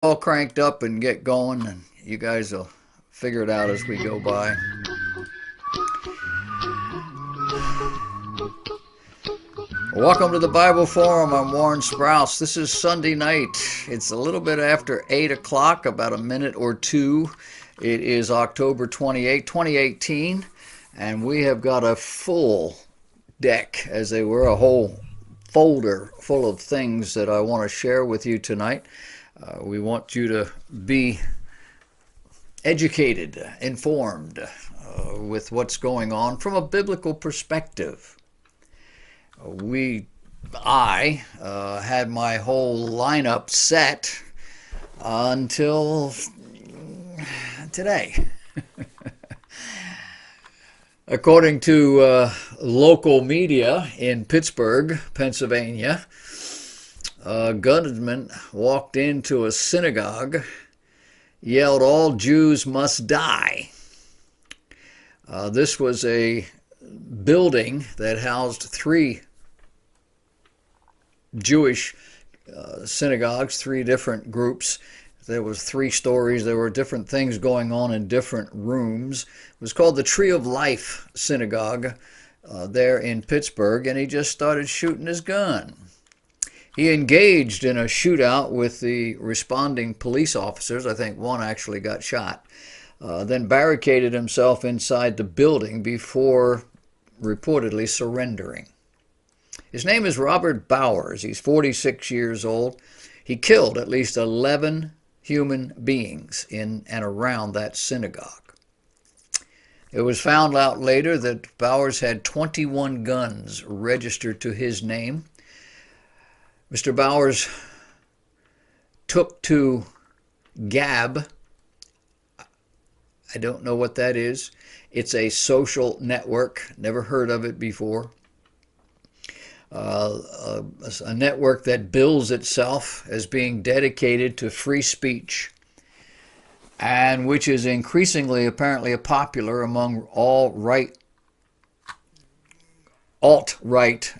All cranked up and get going, and you guys will figure it out as we go by. Welcome to the Bible Forum. I'm Warren Sprouse. This is Sunday night. It's a little bit after 8 o'clock, about a minute or two. It is October 28, 2018, and we have got a full deck, as they were, a whole folder full of things that I want to share with you tonight. We want you to be educated, informed with what's going on from a biblical perspective. I had my whole lineup set until today. According to local media in Pittsburgh, Pennsylvania, a gunman walked into a synagogue, yelled, "All Jews must die." This was a building that housed three Jewish synagogues, three different groups. There was 3 stories. There were different things going on in different rooms. It was called the Tree of Life Synagogue there in Pittsburgh, and he just started shooting his gun. He engaged in a shootout with the responding police officers. I think one actually got shot. Then barricaded himself inside the building before reportedly surrendering. His name is Robert Bowers. He's 46 years old. He killed at least 11 human beings in and around that synagogue. It was found out later that Bowers had 21 guns registered to his name. Mr. Bowers took to Gab. I don't know what that is. It's a social network. Never heard of it before. A network that bills itself as being dedicated to free speech, and which is increasingly apparently popular among alt-right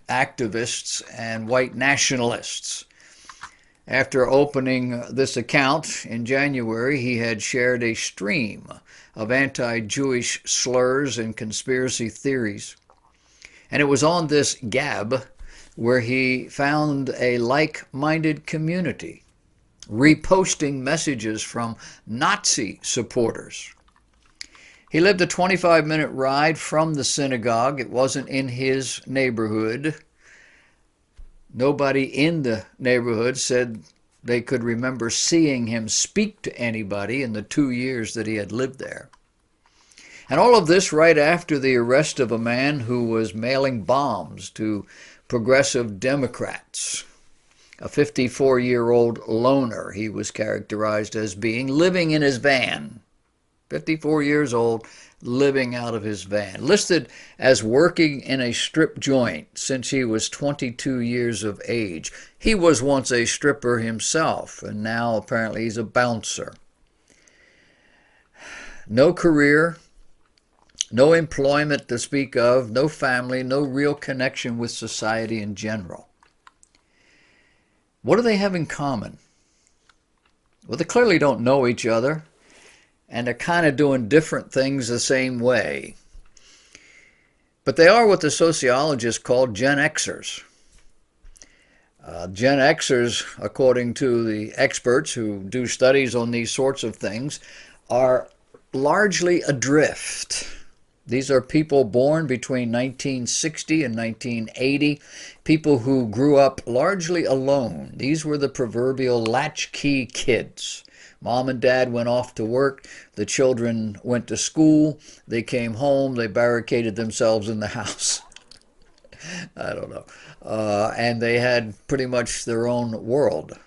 activists and white nationalists. After opening this account in January, he had shared a stream of anti-Jewish slurs and conspiracy theories. And it was on this Gab where he found a like-minded community, reposting messages from Nazi supporters. He lived a 25-minute ride from the synagogue. It wasn't in his neighborhood. Nobody in the neighborhood said they could remember seeing him speak to anybody in the 2 years that he had lived there. And all of this right after the arrest of a man who was mailing bombs to progressive Democrats. A 54-year-old loner, he was characterized as being, living in his van. 54 years old, living out of his van. Listed as working in a strip joint since he was 22 years of age. He was once a stripper himself, and now apparently he's a bouncer. No career, no employment to speak of, no family, no real connection with society in general. What do they have in common? Well, they clearly don't know each other, and they're kind of doing different things the same way. But they are what the sociologists call Gen Xers. Gen Xers, according to the experts who do studies on these sorts of things, are largely adrift. These are people born between 1960 and 1980, people who grew up largely alone. These were the proverbial latchkey kids. Mom and dad went off to work, the children went to school, they came home, they barricaded themselves in the house. I don't know. And they had pretty much their own world.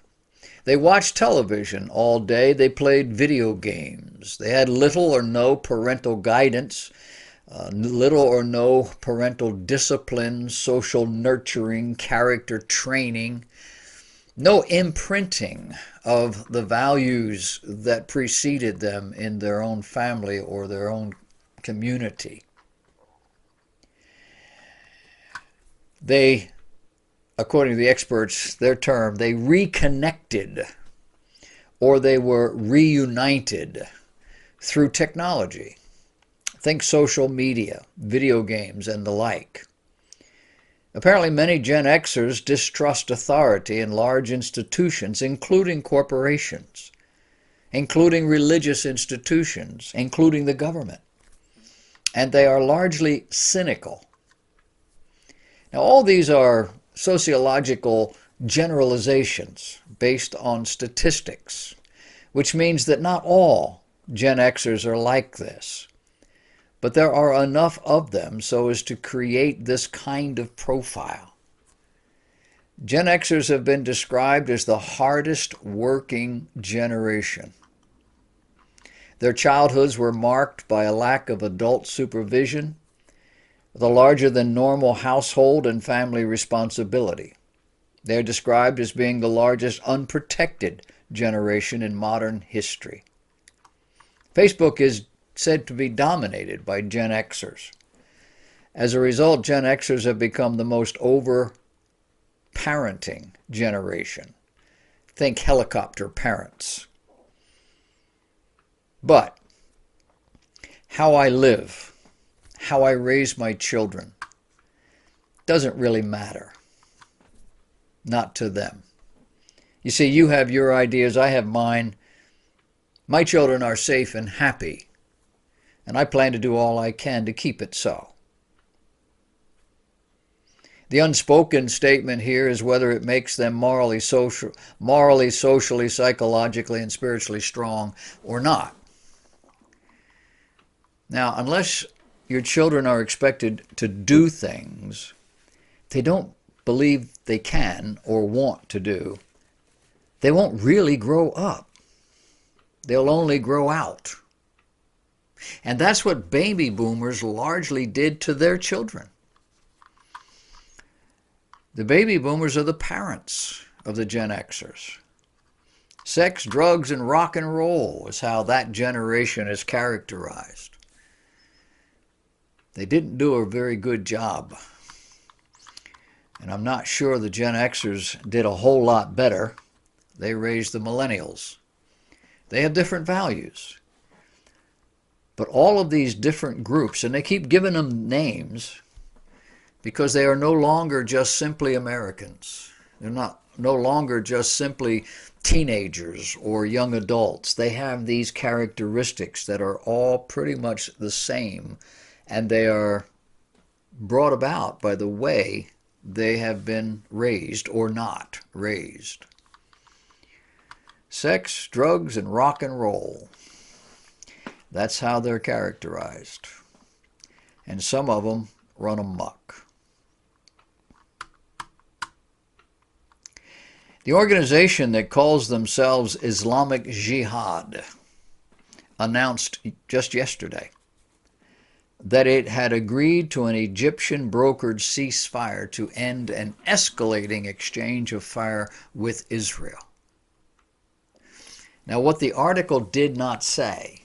They watched television all day, they played video games. They had little or no parental guidance. Little or no parental discipline, social nurturing, character training, no imprinting of the values that preceded them in their own family or their own community. They, according to the experts, their term, they reconnected or they were reunited through technology. Think social media, video games, and the like. Apparently, many Gen Xers distrust authority in large institutions, including corporations, including religious institutions, including the government. And they are largely cynical. Now, all these are sociological generalizations based on statistics, which means that not all Gen Xers are like this. But there are enough of them so as to create this kind of profile. Gen Xers have been described as the hardest working generation. Their childhoods were marked by a lack of adult supervision, the larger than normal household and family responsibility. They are described as being the largest unprotected generation in modern history. Facebook is said to be dominated by Gen Xers. As a result, Gen Xers have become the most over-parenting generation. Think helicopter parents. But how I live, how I raise my children, doesn't really matter. Not to them. You see, you have your ideas, I have mine. My children are safe and happy, and I plan to do all I can to keep it so. The unspoken statement here is whether it makes them morally, socially, psychologically, and spiritually strong or not. Now, unless your children are expected to do things they don't believe they can or want to do, they won't really grow up. They'll only grow out. And that's what baby boomers largely did to their children. The baby boomers are the parents of the Gen Xers. Sex, drugs, and rock and roll is how that generation is characterized. They didn't do a very good job. And I'm not sure the Gen Xers did a whole lot better. They raised the millennials. They have different values. But all of these different groups, and they keep giving them names because they are no longer just simply Americans. They're no longer just simply teenagers or young adults. They have these characteristics that are all pretty much the same, and they are brought about by the way they have been raised or not raised. Sex, drugs, and rock and roll. That's how they're characterized. And some of them run amok. The organization that calls themselves Islamic Jihad announced just yesterday that it had agreed to an Egyptian-brokered ceasefire to end an escalating exchange of fire with Israel. Now, what the article did not say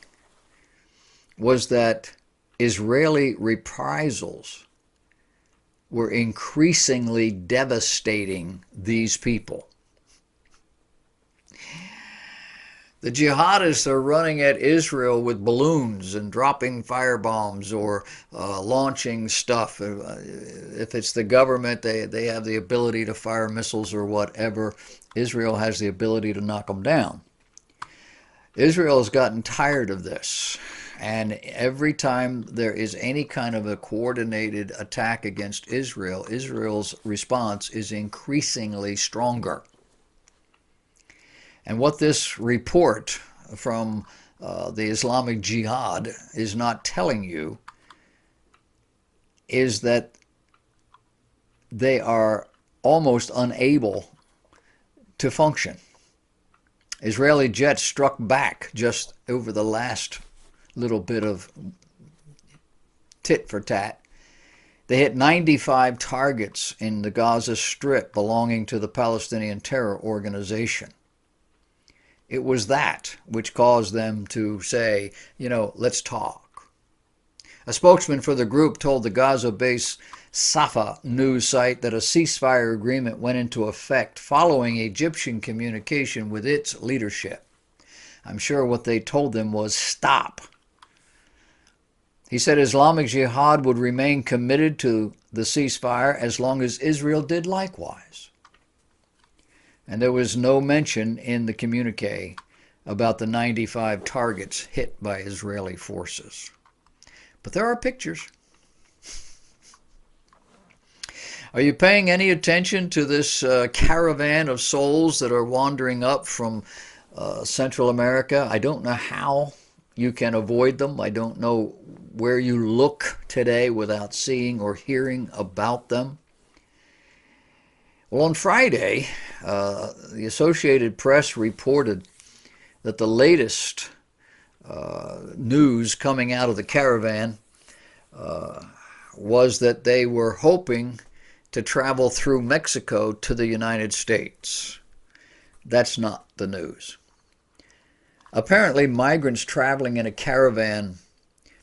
was that Israeli reprisals were increasingly devastating these people. The jihadists are running at Israel with balloons and dropping firebombs or launching stuff. If it's the government, they have the ability to fire missiles or whatever. Israel has the ability to knock them down. Israel has gotten tired of this. And every time there is any kind of a coordinated attack against Israel, Israel's response is increasingly stronger. And what this report from the Islamic Jihad is not telling you is that they are almost unable to function. Israeli jets struck back just over the last little bit of tit for tat. They hit 95 targets in the Gaza Strip belonging to the Palestinian Terror Organization. It was that which caused them to say, let's talk. A spokesman for the group told the Gaza-based Safa news site that a ceasefire agreement went into effect following Egyptian communication with its leadership. I'm sure what they told them was stop. He said Islamic Jihad would remain committed to the ceasefire as long as Israel did likewise. And there was no mention in the communique about the 95 targets hit by Israeli forces. But there are pictures. Are you paying any attention to this caravan of souls that are wandering up from Central America? I don't know how you can avoid them. I don't know where you look today without seeing or hearing about them. Well, on Friday, the Associated Press reported that the latest news coming out of the caravan was that they were hoping to travel through Mexico to the United States. That's not the news. Apparently, migrants traveling in a caravan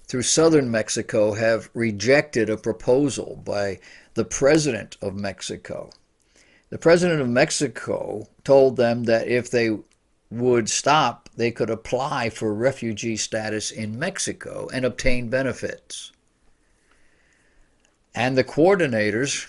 through southern Mexico have rejected a proposal by the president of Mexico. The president of Mexico told them that if they would stop, they could apply for refugee status in Mexico and obtain benefits. And the coordinators,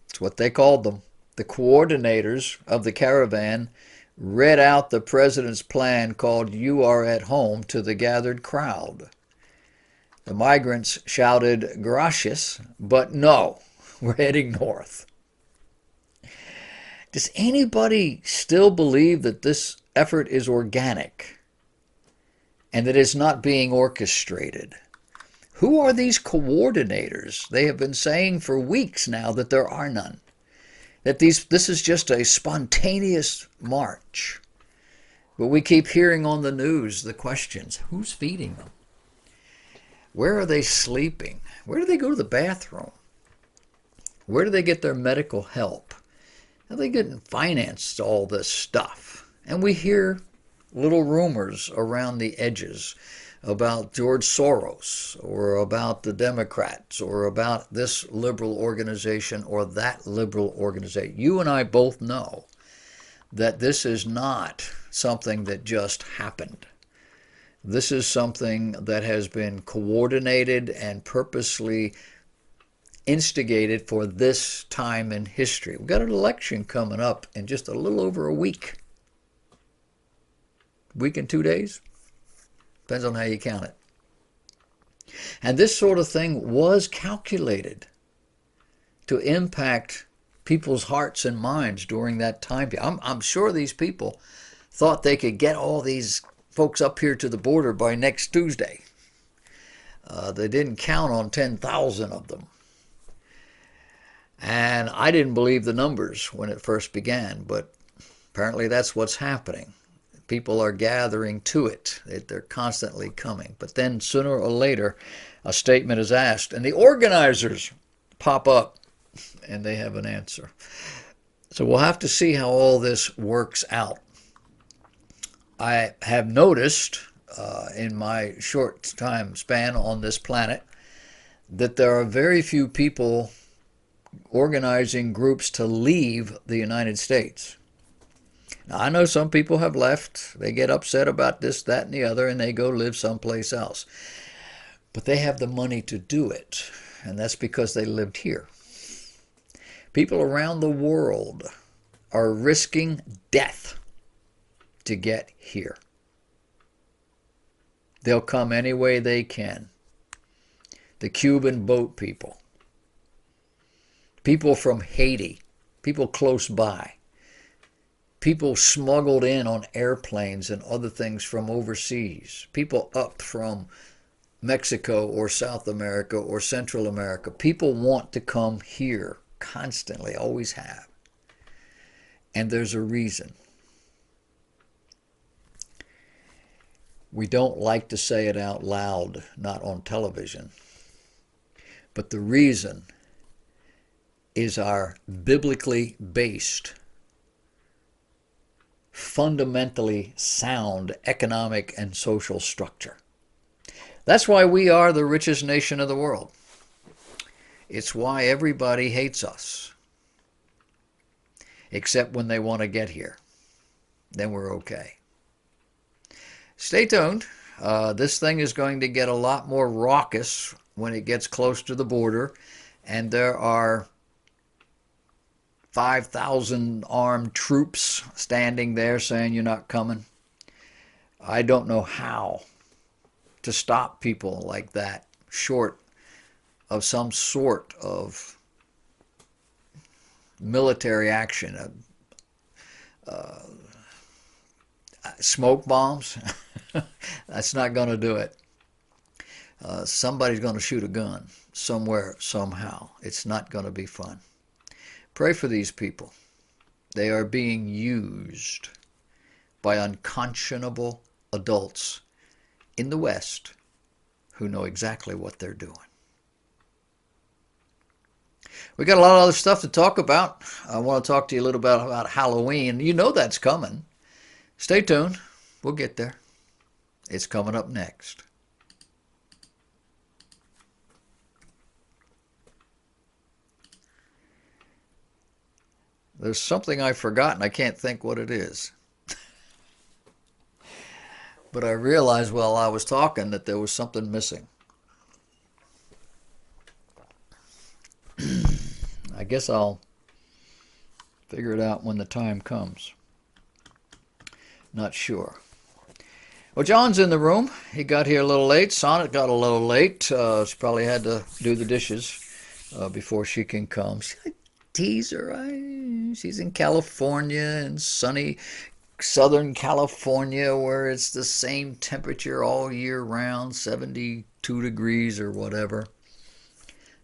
that's what they called them, the coordinators of the caravan read out the president's plan called "You Are at Home" to the gathered crowd. The migrants shouted "Gracias," but no, we're heading north. Does anybody still believe that this effort is organic and that it's not being orchestrated? Who are these coordinators? They have been saying for weeks now that there are none. That this is just a spontaneous march. But we keep hearing on the news the questions. Who's feeding them? Where are they sleeping? Where do they go to the bathroom? Where do they get their medical help? How are they getting financed all this stuff? And we hear little rumors around the edges about George Soros or about the Democrats or about this liberal organization or that liberal organization. You and I both know that this is not something that just happened. This is something that has been coordinated and purposely instigated for this time in history. We've got an election coming up in just a little over a week. Week and 2 days? Depends on how you count it. And this sort of thing was calculated to impact people's hearts and minds during that time. I'm sure these people thought they could get all these folks up here to the border by next Tuesday. They didn't count on 10,000 of them. And I didn't believe the numbers when it first began, but apparently that's what's happening. People are gathering to it. They're constantly coming. But then sooner or later, a statement is asked, and the organizers pop up, and they have an answer. So we'll have to see how all this works out. I have noticed in my short time span on this planet that there are very few people organizing groups to leave the United States. Now, I know some people have left. They get upset about this, that, and the other, and they go live someplace else. But they have the money to do it, and that's because they lived here. People around the world are risking death to get here. They'll come any way they can. The Cuban boat people, people from Haiti, people close by, people smuggled in on airplanes and other things from overseas, people up from Mexico or South America or Central America. People want to come here constantly, always have. And there's a reason. We don't like to say it out loud, not on television. But the reason is our biblically based, fundamentally sound economic and social structure. That's why we are the richest nation of the world. It's why everybody hates us, except when they want to get here. then we're okay. Stay tuned. This thing is going to get a lot more raucous when it gets close to the border, and there are 5,000 armed troops standing there saying you're not coming. I don't know how to stop people like that, short of some sort of military action. Smoke bombs, that's not going to do it. Somebody's going to shoot a gun somewhere, somehow. It's not going to be fun. Pray for these people. They are being used by unconscionable adults in the West who know exactly what they're doing. We got a lot of other stuff to talk about. I want to talk to you a little bit about Halloween. You know that's coming. Stay tuned. We'll get there. It's coming up next. There's something I've forgotten. I can't think what it is. But I realized while I was talking that there was something missing. I guess I'll figure it out when the time comes. Not sure. Well, John's in the room. He got here a little late. Sonnet got a little late. She probably had to do the dishes before she can come. Tease her. She's in California, in sunny Southern California, where it's the same temperature all year round, 72 degrees or whatever.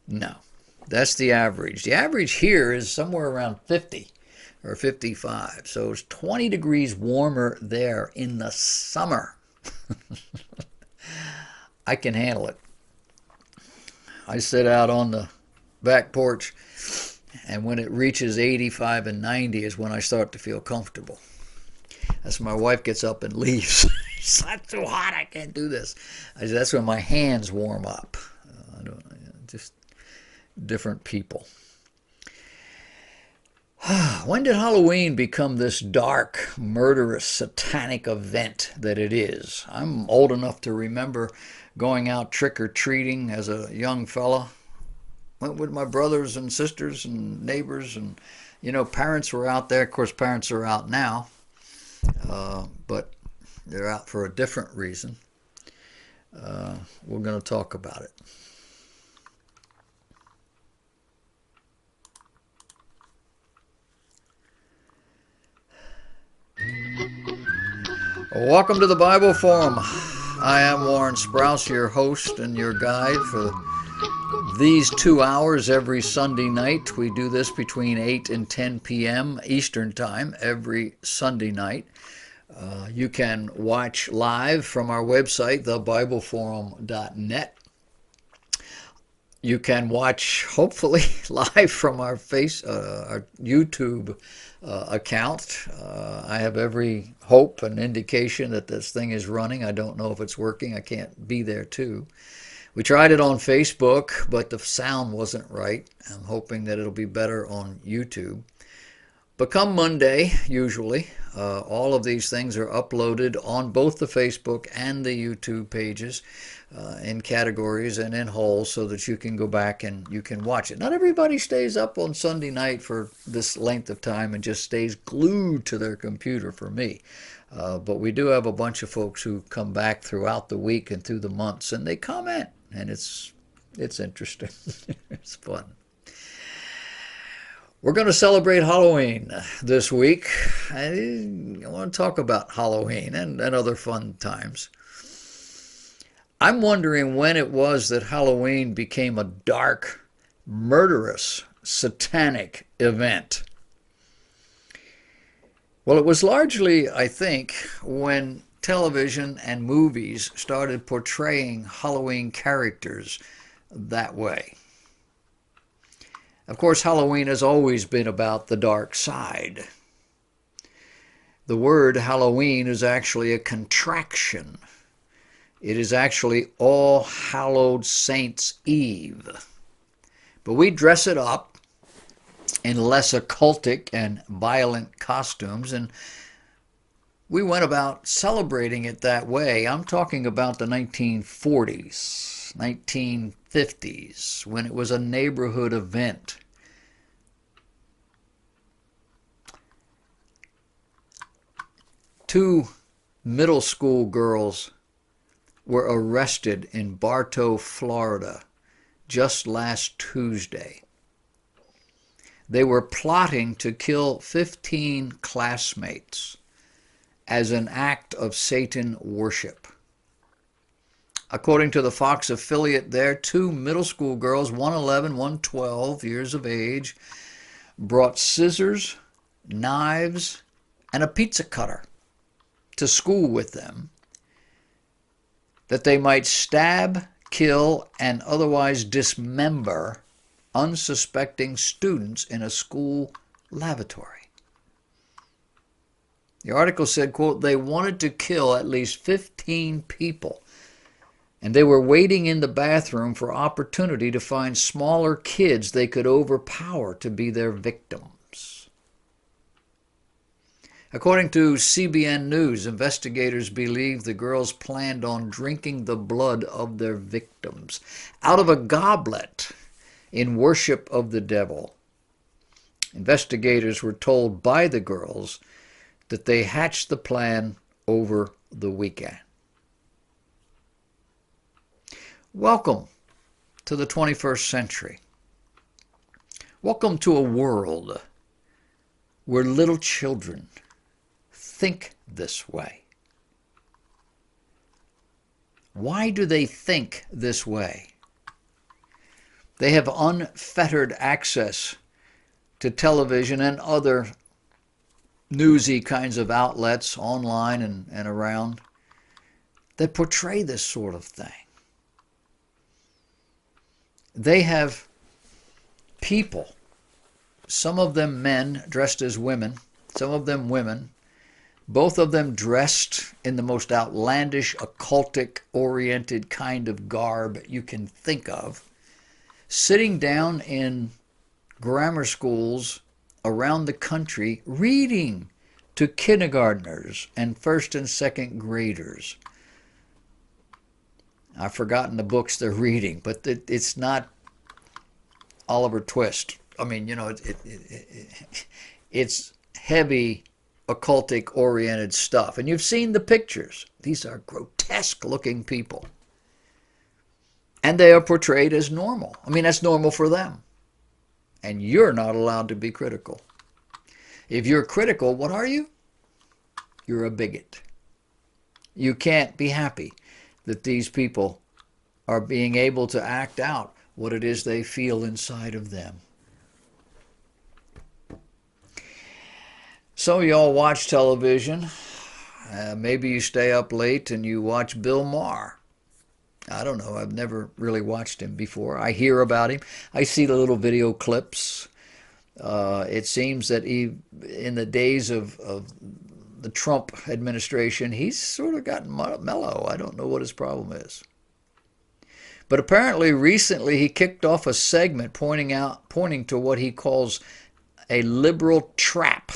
No, that's the average. The average here is somewhere around 50 or 55. So it's 20 degrees warmer there in the summer. I can handle it. I sit out on the back porch, and when it reaches 85 and 90 is when I start to feel comfortable. That's when my wife gets up and leaves. It's not too hot. I can't do this. That's when my hands warm up. Just different people. When did Halloween become this dark, murderous, satanic event that it is? I'm old enough to remember going out trick-or-treating as a young fella. Went with my brothers and sisters and neighbors, and, parents were out there. Of course, parents are out now, but they're out for a different reason. We're going to talk about it. Welcome to the Bible Forum. I am Warren Sprouse, your host and your guide for these 2 hours every Sunday night. We do this between 8 and 10 p.m. Eastern Time every Sunday night. You can watch live from our website, thebibleforum.net. You can watch, hopefully, live from our YouTube account. I have every hope and indication that this thing is running. I don't know if it's working. I can't be there too. We tried it on Facebook, but the sound wasn't right. I'm hoping that it'll be better on YouTube. But come Monday, usually, all of these things are uploaded on both the Facebook and the YouTube pages in categories and in wholes so that you can go back and you can watch it. Not everybody stays up on Sunday night for this length of time and just stays glued to their computer for me. But we do have a bunch of folks who come back throughout the week and through the months, and they comment, and it's interesting. It's fun. We're going to celebrate Halloween this week. I want to talk about Halloween and other fun times. I'm wondering when it was that Halloween became a dark, murderous, satanic event. Well, it was largely, I think, when television and movies started portraying Halloween characters that way. Of course, Halloween has always been about the dark side. The word Halloween is actually a contraction. It is actually All Hallowed Saints' Eve. But we dress it up in less occultic and violent costumes, and we went about celebrating it that way. I'm talking about the 1940s, 1950s, when it was a neighborhood event. Two middle school girls were arrested in Bartow, Florida, just last Tuesday. They were plotting to kill 15 classmates as an act of Satan worship. According to the Fox affiliate there, two middle school girls, one 11, one 12 years of age, brought scissors, knives, and a pizza cutter to school with them that they might stab, kill, and otherwise dismember unsuspecting students in a school lavatory. The article said, quote, they wanted to kill at least 15 people, and they were waiting in the bathroom for opportunity to find smaller kids they could overpower to be their victims. According to CBN News, investigators believe the girls planned on drinking the blood of their victims out of a goblet in worship of the devil. Investigators were told by the girls that they hatched the plan over the weekend. Welcome to the 21st century. Welcome to a world where little children think this way. Why do they think this way? They have unfettered access to television and other newsy kinds of outlets online and around that portray this sort of thing. They have people, some of them men dressed as women, some of them women, both of them dressed in the most outlandish, occultic-oriented kind of garb you can think of, sitting down in grammar schools around the country reading to kindergartners and first and second graders. I've forgotten the books they're reading, but it's not Oliver Twist. I mean, you know, it's heavy occultic oriented stuff. And you've seen the pictures. These are grotesque looking people. And they are portrayed as normal. I mean, that's normal for them. And you're not allowed to be critical. If you're critical, what are you? You're a bigot. You can't be happy that these people are being able to act out what it is they feel inside of them. So y'all watch television. Maybe you stay up late and you watch Bill Maher. I don't know. I've never really watched him before. I hear about him. I see the little video clips. It seems that in the days of the Trump administration, he's sort of gotten mellow. I don't know what his problem is. But apparently recently he kicked off a segment pointing to what he calls a liberal trap.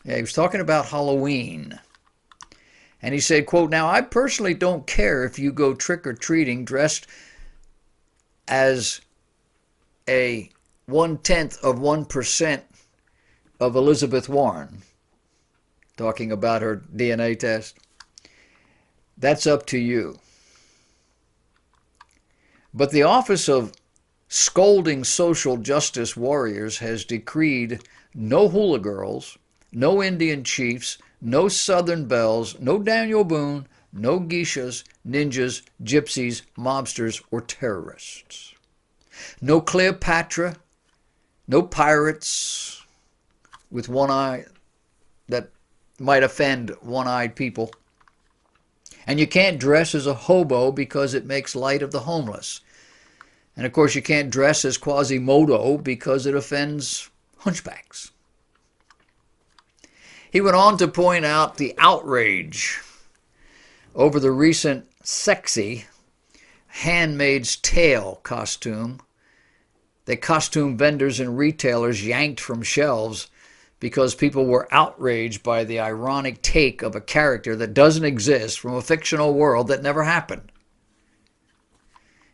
Yeah, he was talking about Halloween. And he said, quote, now I personally don't care if you go trick-or-treating dressed as a 0.1% of Elizabeth Warren, talking about her DNA test. That's up to you. But the Office of Scolding Social Justice Warriors has decreed no hula girls, no Indian chiefs, no Southern belles, no Daniel Boone, no geishas, ninjas, gypsies, mobsters, or terrorists. No Cleopatra, no pirates with one eye that might offend one-eyed people. And you can't dress as a hobo because it makes light of the homeless. And of course you can't dress as Quasimodo because it offends hunchbacks. He went on to point out the outrage over the recent sexy Handmaid's Tale costume that costume vendors and retailers yanked from shelves because people were outraged by the ironic take of a character that doesn't exist from a fictional world that never happened.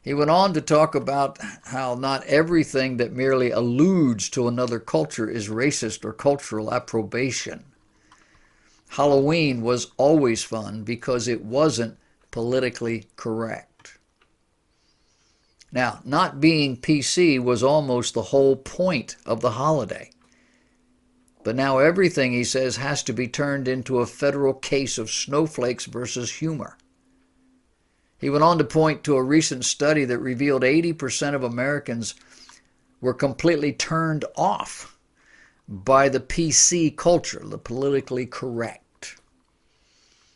He went on to talk about how not everything that merely alludes to another culture is racist or cultural approbation. Halloween was always fun because it wasn't politically correct. Now, not being PC was almost the whole point of the holiday. But now everything, he says, has to be turned into a federal case of snowflakes versus humor. He went on to point to a recent study that revealed 80% of Americans were completely turned off by the PC culture, the politically correct.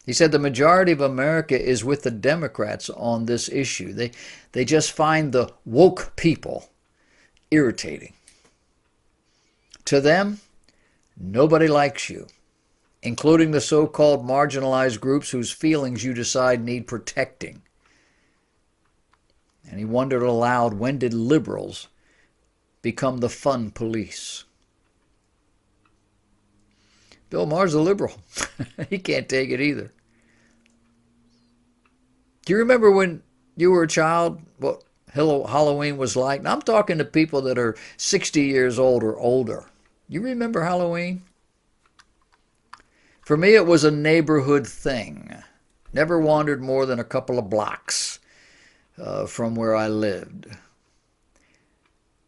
He said the majority of America is with the Democrats on this issue. They just find the woke people irritating. To them, nobody likes you, including the so-called marginalized groups whose feelings you decide need protecting. And he wondered aloud, when did liberals become the fun police? Bill Maher's a liberal. He can't take it either. Do you remember when you were a child what Halloween was like? Now, I'm talking to people that are 60 years old or older. You remember Halloween? For me, it was a neighborhood thing. Never wandered more than a couple of blocks from where I lived.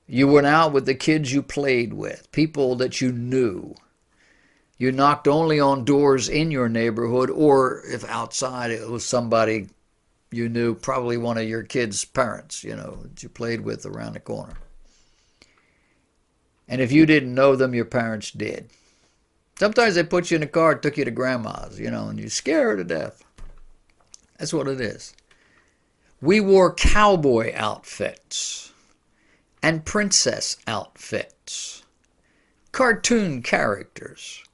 You went out with the kids you played with, people that you knew. You knocked only on doors in your neighborhood, or if outside it was somebody you knew, probably one of your kids' parents, that you played with around the corner. And if you didn't know them, your parents did. Sometimes they put you in a car and took you to grandma's, and you scare her to death. That's what it is. We wore cowboy outfits and princess outfits, cartoon characters,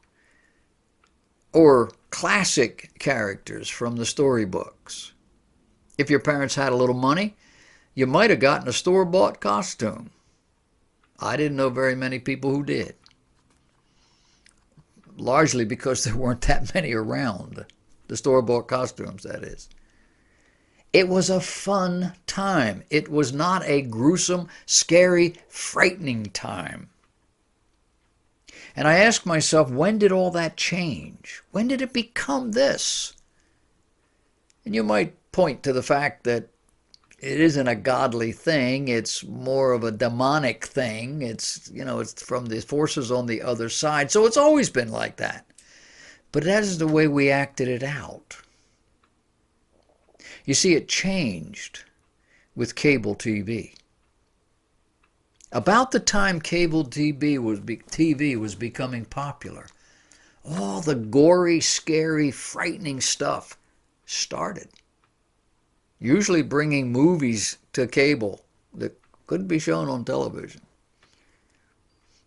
or classic characters from the storybooks. If your parents had a little money, you might have gotten a store-bought costume. I didn't know very many people who did, largely because there weren't that many around, the store-bought costumes, that is. It was a fun time. It was not a gruesome, scary, frightening time. And I asked myself, when did all that change? When did it become this? And you might point to the fact that it isn't a godly thing. It's more of a demonic thing. It's from the forces on the other side. So it's always been like that. But that is the way we acted it out. You see, it changed with cable TV. About the time cable TV was becoming popular, all the gory, scary, frightening stuff started. Usually bringing movies to cable that couldn't be shown on television.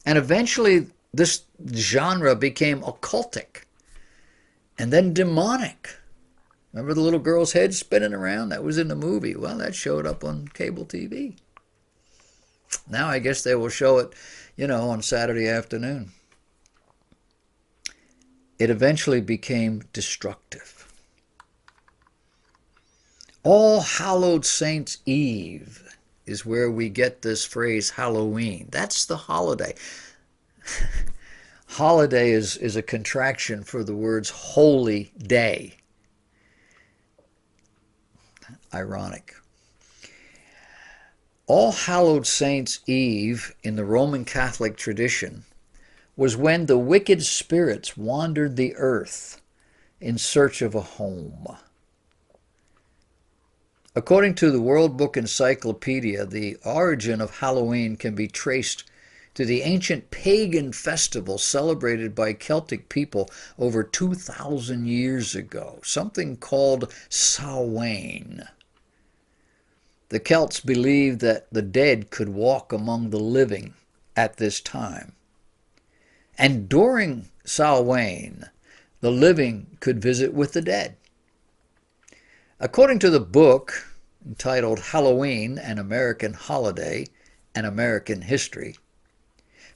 And eventually this genre became occultic and then demonic. Remember the little girl's head spinning around? That was in the movie. Well, that showed up on cable TV. Now I guess they will show it, on Saturday afternoon. It eventually became destructive. All Hallowed Saints' Eve is where we get this phrase Halloween. That's the holiday. Holiday is a contraction for the words holy day. Ironic. All Hallowed Saints' Eve in the Roman Catholic tradition was when the wicked spirits wandered the earth in search of a home. According to the World Book Encyclopedia, the origin of Halloween can be traced to the ancient pagan festival celebrated by Celtic people over 2,000 years ago, something called Samhain. The Celts believed that the dead could walk among the living at this time. And during Samhain, the living could visit with the dead. According to the book entitled Halloween, An American Holiday, and American History,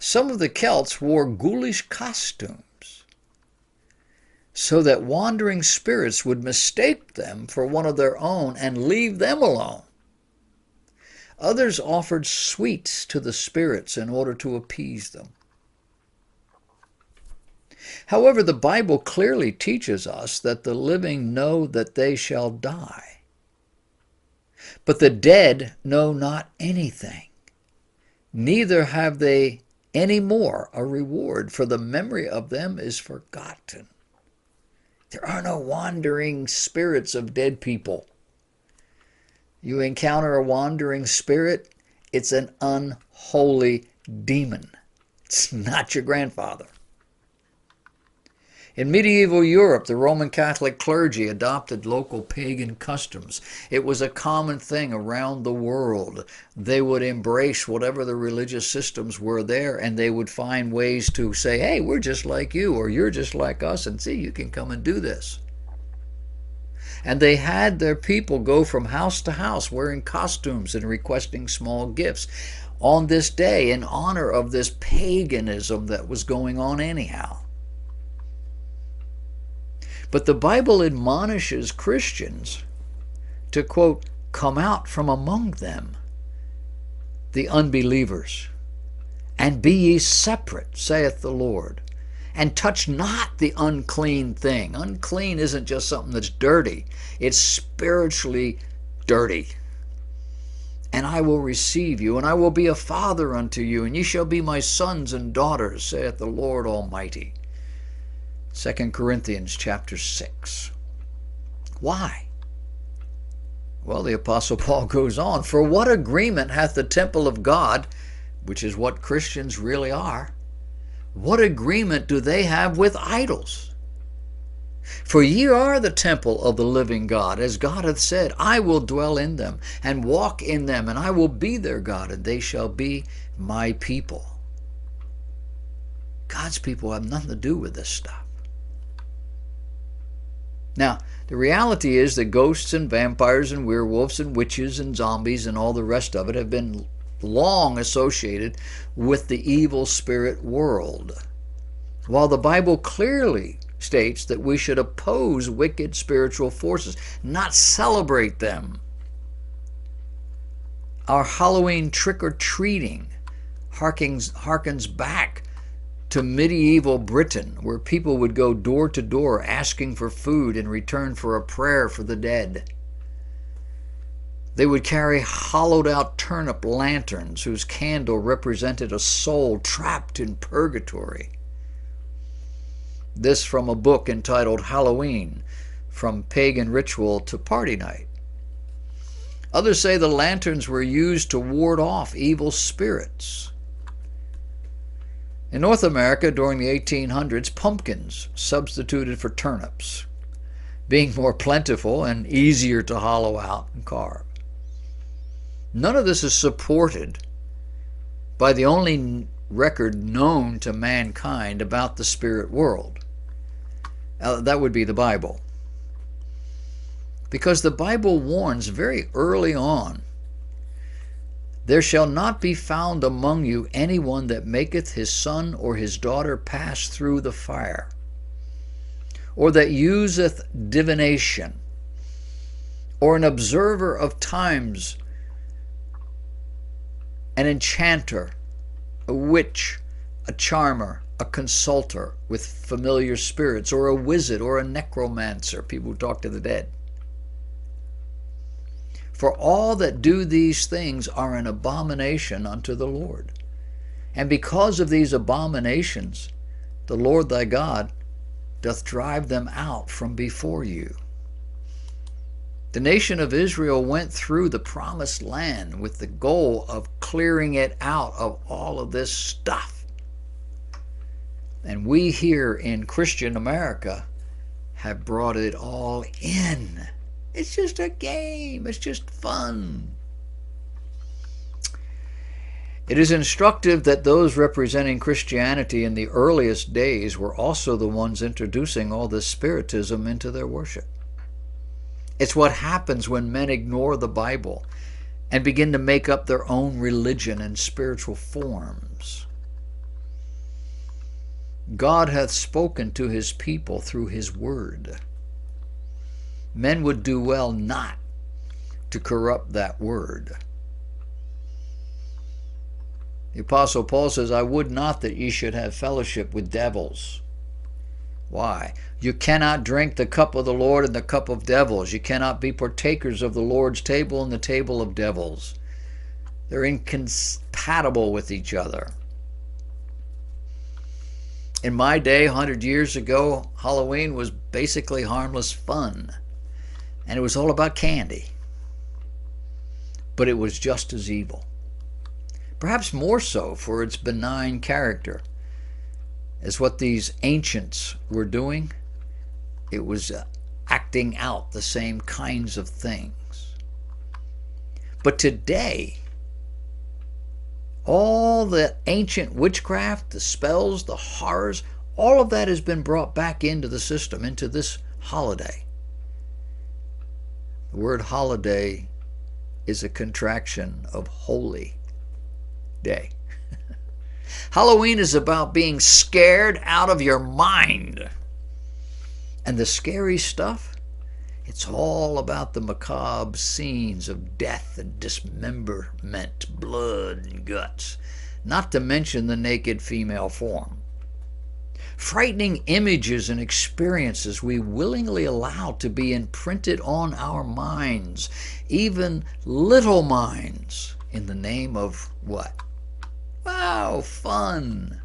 Some of the Celts wore ghoulish costumes so that wandering spirits would mistake them for one of their own and leave them alone. Others offered sweets to the spirits in order to appease them. However, the Bible clearly teaches us that the living know that they shall die, but the dead know not anything, neither have they any more a reward, for the memory of them is forgotten. There are no wandering spirits of dead people. You encounter a wandering spirit, it's an unholy demon. It's not your grandfather. In medieval Europe, the Roman Catholic clergy adopted local pagan customs. It was a common thing around the world. They would embrace whatever the religious systems were there, and they would find ways to say, hey, we're just like you, or you're just like us, and see, you can come and do this. And they had their people go from house to house wearing costumes and requesting small gifts on this day in honor of this paganism that was going on anyhow. But the Bible admonishes Christians to, quote, come out from among them, the unbelievers, and be ye separate, saith the Lord, and touch not the unclean thing. Unclean isn't just something that's dirty. It's spiritually dirty. And I will receive you, and I will be a father unto you, and ye shall be my sons and daughters, saith the Lord Almighty. 2 Corinthians chapter 6. Why? Well, the Apostle Paul goes on, for what agreement hath the temple of God, which is what Christians really are, what agreement do they have with idols? For ye are the temple of the living God, as God hath said, I will dwell in them, and walk in them, and I will be their God, and they shall be my people. God's people have nothing to do with this stuff. Now, the reality is that ghosts and vampires and werewolves and witches and zombies and all the rest of it have been long associated with the evil spirit world. While the Bible clearly states that we should oppose wicked spiritual forces, not celebrate them. Our Halloween trick-or-treating harkens back to medieval Britain, where people would go door to door asking for food in return for a prayer for the dead. They would carry hollowed out turnip lanterns whose candle represented a soul trapped in purgatory. This from a book entitled Halloween, From Pagan Ritual to Party Night. Others say the lanterns were used to ward off evil spirits. In North America during the 1800s, pumpkins substituted for turnips, being more plentiful and easier to hollow out and carve. None of this is supported by the only record known to mankind about the spirit world. That would be the Bible. Because the Bible warns very early on, there shall not be found among you anyone that maketh his son or his daughter pass through the fire, or that useth divination, or an observer of times, an enchanter, a witch, a charmer, a consulter with familiar spirits, or a wizard, or a necromancer, people who talk to the dead. For all that do these things are an abomination unto the Lord. And because of these abominations, the Lord thy God doth drive them out from before you. The nation of Israel went through the promised land with the goal of clearing it out of all of this stuff. And we here in Christian America have brought it all in. It's just a game. It's just fun. It is instructive that those representing Christianity in the earliest days were also the ones introducing all this spiritism into their worship. It's what happens when men ignore the Bible and begin to make up their own religion and spiritual forms. God hath spoken to his people through his word. Men would do well not to corrupt that word. The Apostle Paul says, I would not that ye should have fellowship with devils. Why? You cannot drink the cup of the Lord and the cup of devils. You cannot be partakers of the Lord's table and the table of devils. They're incompatible with each other. In my day, 100 years ago, Halloween was basically harmless fun. And it was all about candy. But it was just as evil. Perhaps more so for its benign character. As what these ancients were doing, it was acting out the same kinds of things. But today, all the ancient witchcraft, the spells, the horrors, all of that has been brought back into the system, into this holiday. The word holiday is a contraction of holy day. Halloween is about being scared out of your mind. And the scary stuff, it's all about the macabre scenes of death and dismemberment, blood and guts, not to mention the naked female form. Frightening images and experiences we willingly allow to be imprinted on our minds, even little minds, in the name of what? Wow, fun.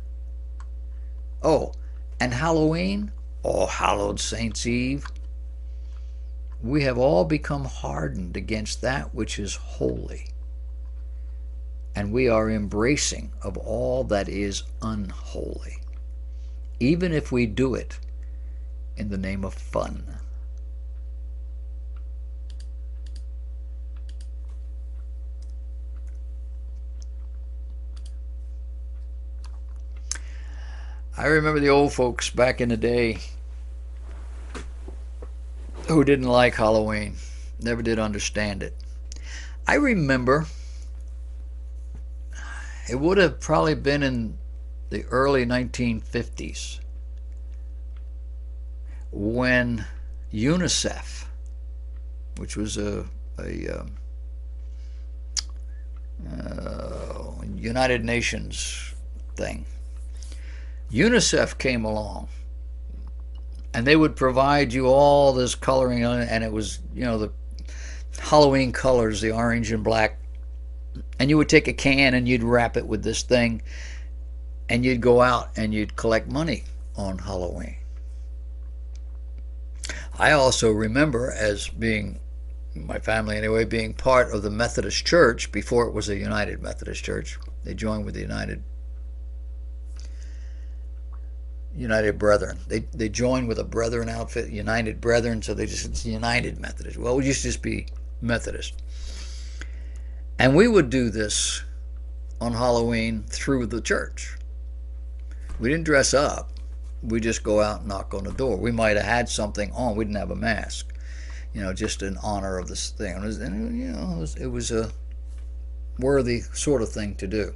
Oh, and Halloween, All Hallowed Saints' Eve, we have all become hardened against that which is holy. And we are embracing of all that is unholy, even if we do it in the name of fun. I remember the old folks back in the day who didn't like Halloween, never did understand it. I remember it would have probably been in the early 1950s when UNICEF, which was a United Nations thing, UNICEF came along, and they would provide you all this coloring on it, and it was, the Halloween colors, the orange and black, and you would take a can and you'd wrap it with this thing, and you'd go out and you'd collect money on Halloween. I also remember, as being, my family anyway, being part of the Methodist Church before it was a United Methodist Church. They joined with the United Brethren. They joined with a Brethren outfit, United Brethren, so it's United Methodist. Well, we used to just be Methodist. And we would do this on Halloween through the church. We didn't dress up. We just go out and knock on the door. We might have had something on. We didn't have a mask, just in honor of this thing. It was a worthy sort of thing to do.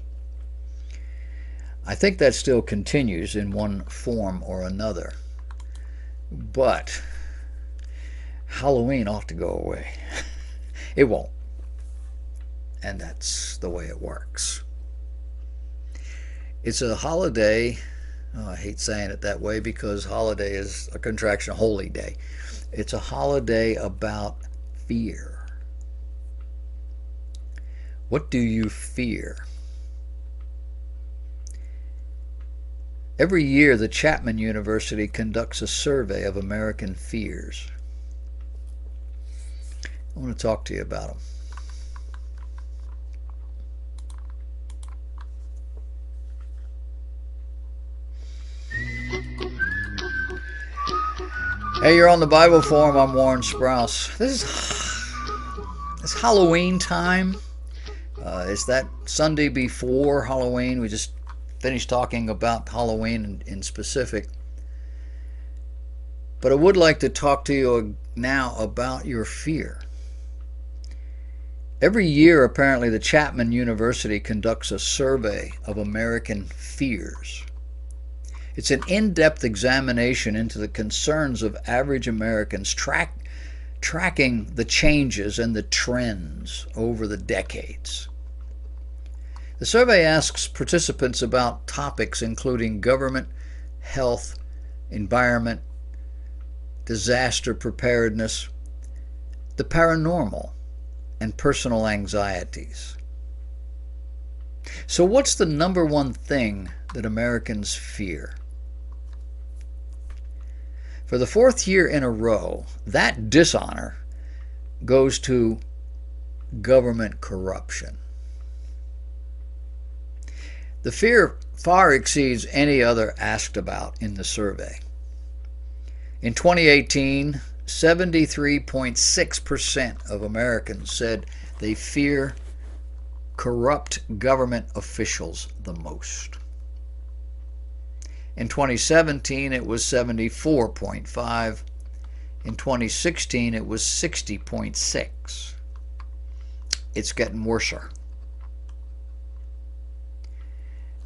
I think that still continues in one form or another. But Halloween ought to go away. It won't. And that's the way it works. It's a holiday. I hate saying it that way because holiday is a contraction of holy day. It's a holiday about fear. What do you fear? Every year, the Chapman University conducts a survey of American fears. I want to talk to you about them. Hey, you're on the Bible Forum. I'm Warren Sprouse. It's Halloween time. It's that Sunday before Halloween. We just finished talking about Halloween in specific. But I would like to talk to you now about your fear. Every year, apparently, the Chapman University conducts a survey of American fears. It's an in-depth examination into the concerns of average Americans, tracking the changes and the trends over the decades. The survey asks participants about topics including government, health, environment, disaster preparedness, the paranormal, and personal anxieties. So what's the number one thing that Americans fear? For the fourth year in a row, that dishonor goes to government corruption. The fear far exceeds any other asked about in the survey. In 2018, 73.6% of Americans said they fear corrupt government officials the most. In 2017, it was 74.5. In 2016, it was 60.6. It's getting worser.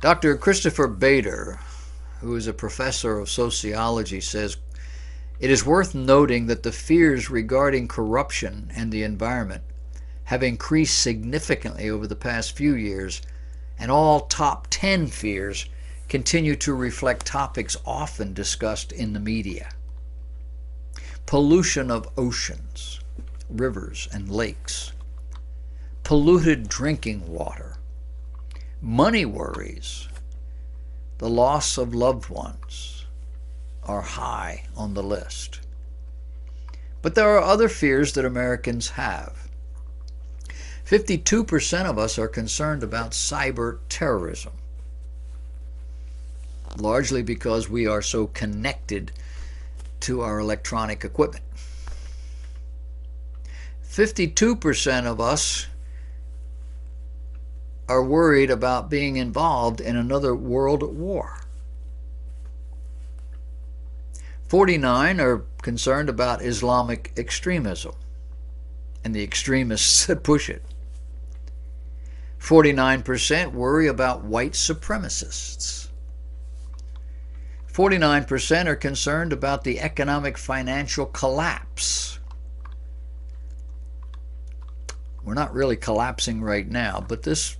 Dr. Christopher Bader, who is a professor of sociology, says, "It is worth noting that the fears regarding corruption and the environment have increased significantly over the past few years, and all top 10 fears continue to reflect topics often discussed in the media. Pollution of oceans, rivers, and lakes, polluted drinking water, money worries, the loss of loved ones are high on the list. But there are other fears that Americans have. 52% of us are concerned about cyber terrorism, largely because we are so connected to our electronic equipment. 52% of us are worried about being involved in another world war. 49% are concerned about Islamic extremism and the extremists that push it. 49% worry about white supremacists. 49% are concerned about the economic financial collapse. We're not really collapsing right now, but this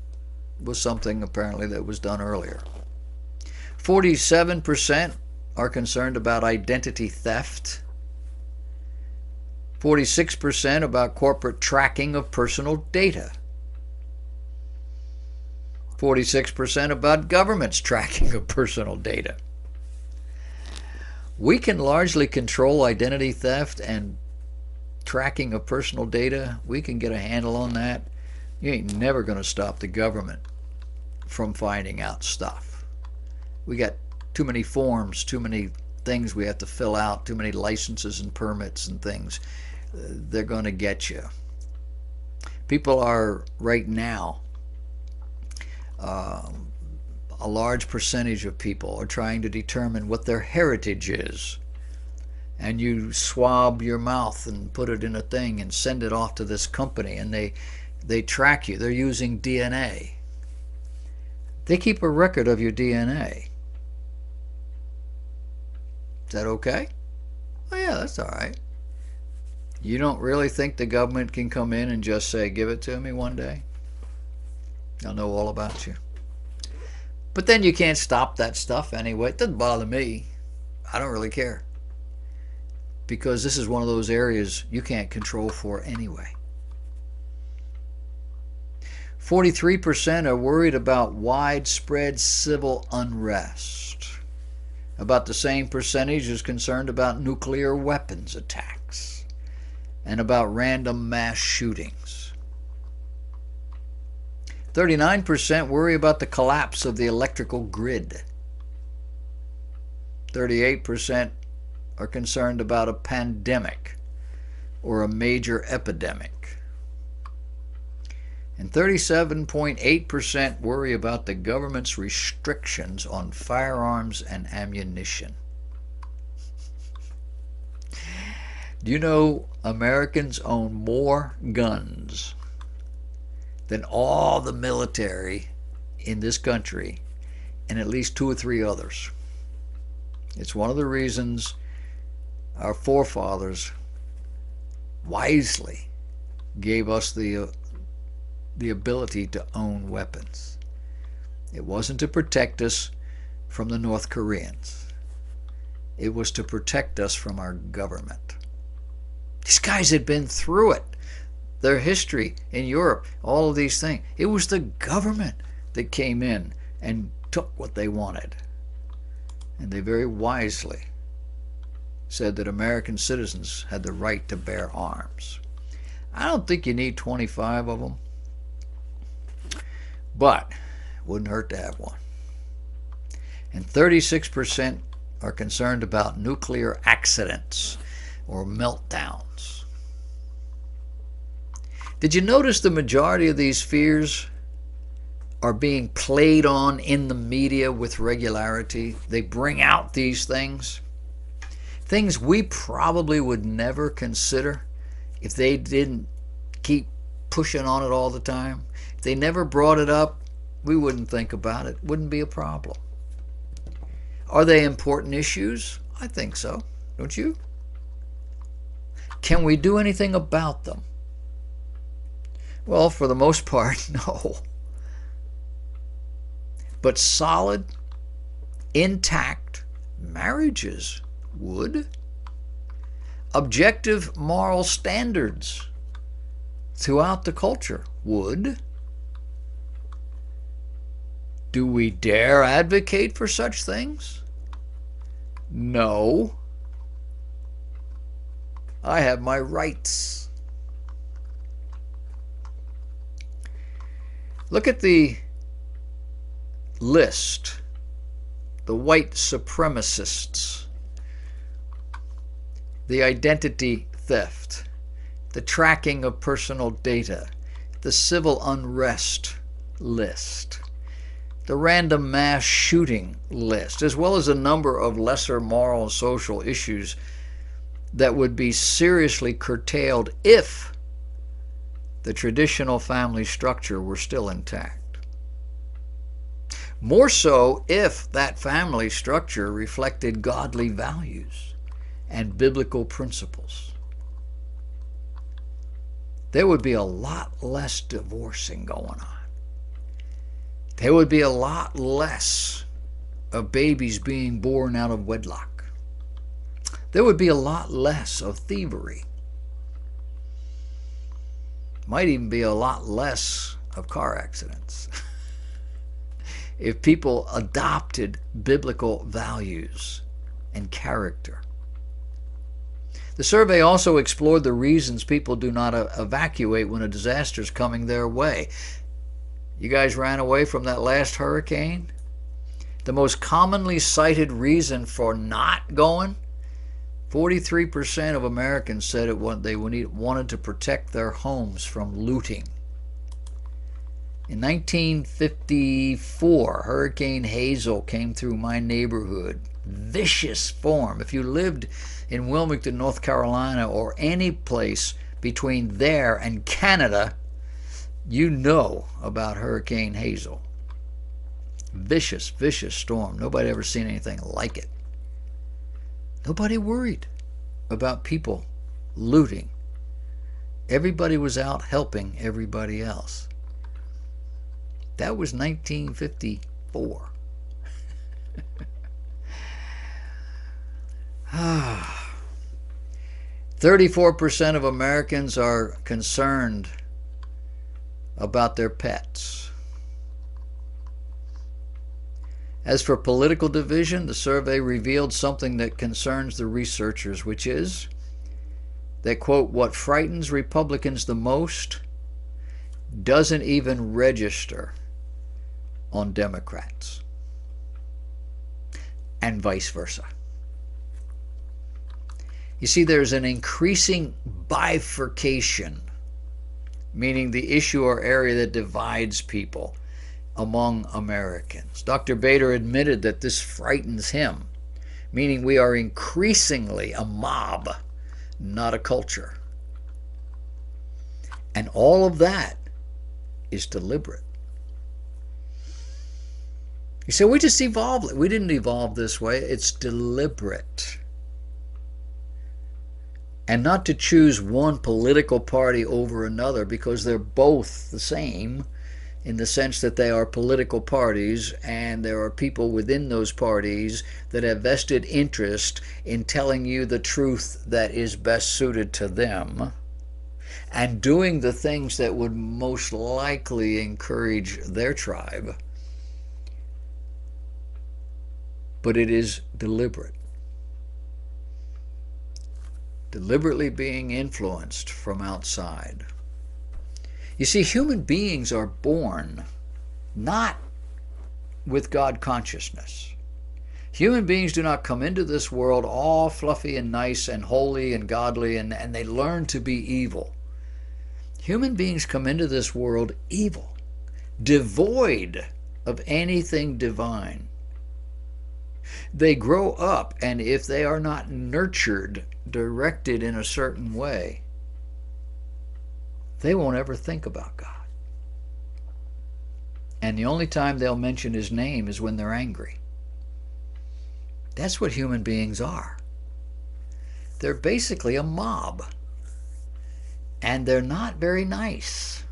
was something apparently that was done earlier. 47% are concerned about identity theft. 46% about corporate tracking of personal data. 46% about government's tracking of personal data. We can largely control identity theft and tracking of personal data. We can get a handle on that. You ain't never going to stop the government from finding out stuff. We got too many forms, too many things we have to fill out, too many licenses and permits and things. They're going to get you. People are right now, a large percentage of people are trying to determine what their heritage is. And you swab your mouth and put it in a thing and send it off to this company, and they track you. They're using DNA. They keep a record of your DNA. Is that okay? Oh yeah, that's all right. You don't really think the government can come in and just say, give it to me one day? I'll know all about you. But then you can't stop that stuff anyway. It doesn't bother me. I don't really care. Because this is one of those areas you can't control for anyway. 43% are worried about widespread civil unrest. About the same percentage is concerned about nuclear weapons attacks and about random mass shootings. 39% worry about the collapse of the electrical grid. 38% are concerned about a pandemic or a major epidemic. And 37.8% worry about the government's restrictions on firearms and ammunition. Do you know Americans own more guns than all the military in this country and at least 2 or 3 others? It's one of the reasons our forefathers wisely gave us the ability to own weapons. It wasn't to protect us from the North Koreans. It was to protect us from our government. These guys had been through it. Their history in Europe, all of these things. It was the government that came in and took what they wanted. And they very wisely said that American citizens had the right to bear arms. I don't think you need 25 of them, but it wouldn't hurt to have one. And 36% are concerned about nuclear accidents or meltdowns. Did you notice the majority of these fears are being played on in the media with regularity? They bring out these things we probably would never consider if they didn't keep pushing on it all the time. If they never brought it up, we wouldn't think about it. Wouldn't be a problem. Are they important issues? I think so. Don't you? Can we do anything about them? Well, for the most part, no. But solid, intact marriages would. Objective moral standards throughout the culture would. Do we dare advocate for such things? No. I have my rights. Look at the list. The white supremacists, the identity theft, the tracking of personal data, the civil unrest list, the random mass shooting list, as well as a number of lesser moral and social issues that would be seriously curtailed if the traditional family structure were still intact. More so if that family structure reflected godly values and biblical principles. There would be a lot less divorcing going on. There would be a lot less of babies being born out of wedlock. There would be a lot less of thievery. Might even be a lot less of car accidents if people adopted biblical values and character. The survey also explored the reasons people do not evacuate when a disaster is coming their way. You guys ran away from that last hurricane? The most commonly cited reason for not going, 43% of Americans said they wanted to protect their homes from looting. In 1954, Hurricane Hazel came through my neighborhood. Vicious form. If you lived in Wilmington, North Carolina, or any place between there and Canada, you know about Hurricane Hazel. Vicious, vicious storm. Nobody ever seen anything like it. Nobody worried about people looting. Everybody was out helping everybody else. That was 1954. 34% of Americans are concerned about their pets. As for political division, the survey revealed something that concerns the researchers, which is that, quote, what frightens Republicans the most doesn't even register on Democrats, and vice versa. You see, there's an increasing bifurcation, meaning the issue or area that divides people among Americans. Dr. Bader admitted that this frightens him, meaning we are increasingly a mob, not a culture. And all of that is deliberate. You say, we just evolved. We didn't evolve this way. It's deliberate. And not to choose one political party over another because they're both the same in the sense that they are political parties, and there are people within those parties that have vested interest in telling you the truth that is best suited to them and doing the things that would most likely encourage their tribe. But it is deliberate. Deliberately being influenced from outside. You see, human beings are born not with God consciousness. Human beings do not come into this world all fluffy and nice and holy and godly, and they learn to be evil. Human beings come into this world evil, devoid of anything divine. They grow up, and if they are not nurtured, directed in a certain way, they won't ever think about God. And the only time they'll mention His name is when they're angry. That's what human beings are. They're basically a mob. And they're not very nice.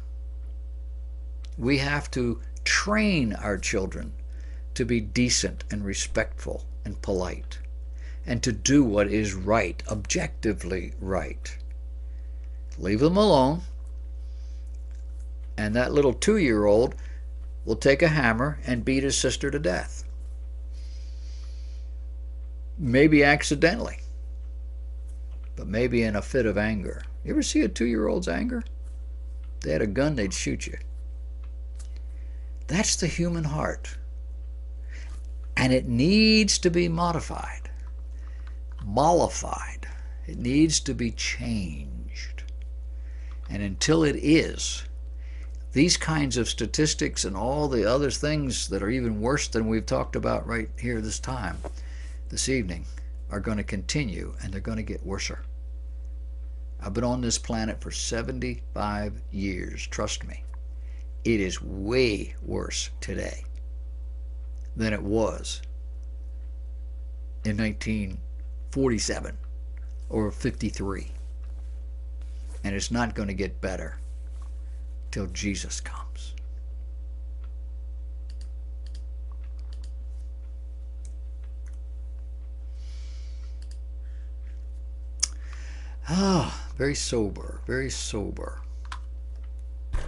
We have to train our children to be decent and respectful and polite, and to do what is right, objectively right. Leave them alone, and that little 2-year-old will take a hammer and beat his sister to death. Maybe accidentally, but maybe in a fit of anger. You ever see a 2-year-old's anger? If they had a gun, they'd shoot you. That's the human heart. And it needs to be modified, mollified. It needs to be changed. And until it is, these kinds of statistics and all the other things that are even worse than we've talked about right here this evening, are going to continue, and they're going to get worser. I've been on this planet for 75 years. Trust me, it is way worse today than it was in 1947 or 53. And it's not going to get better till Jesus comes. Very sober, very sober. I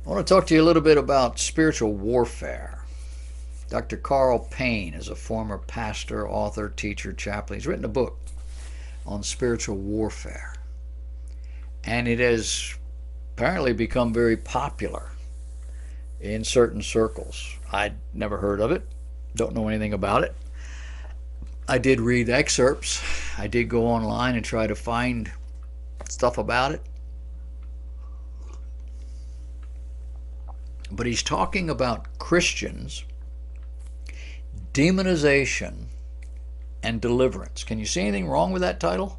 want to talk to you a little bit about spiritual warfare. Dr. Carl Payne is a former pastor, author, teacher, chaplain. He's written a book on spiritual warfare. And it has apparently become very popular in certain circles. I'd never heard of it, don't know anything about it. I did read excerpts. I did go online and try to find stuff about it. But he's talking about Christians, demonization, and deliverance. Can you see anything wrong with that title?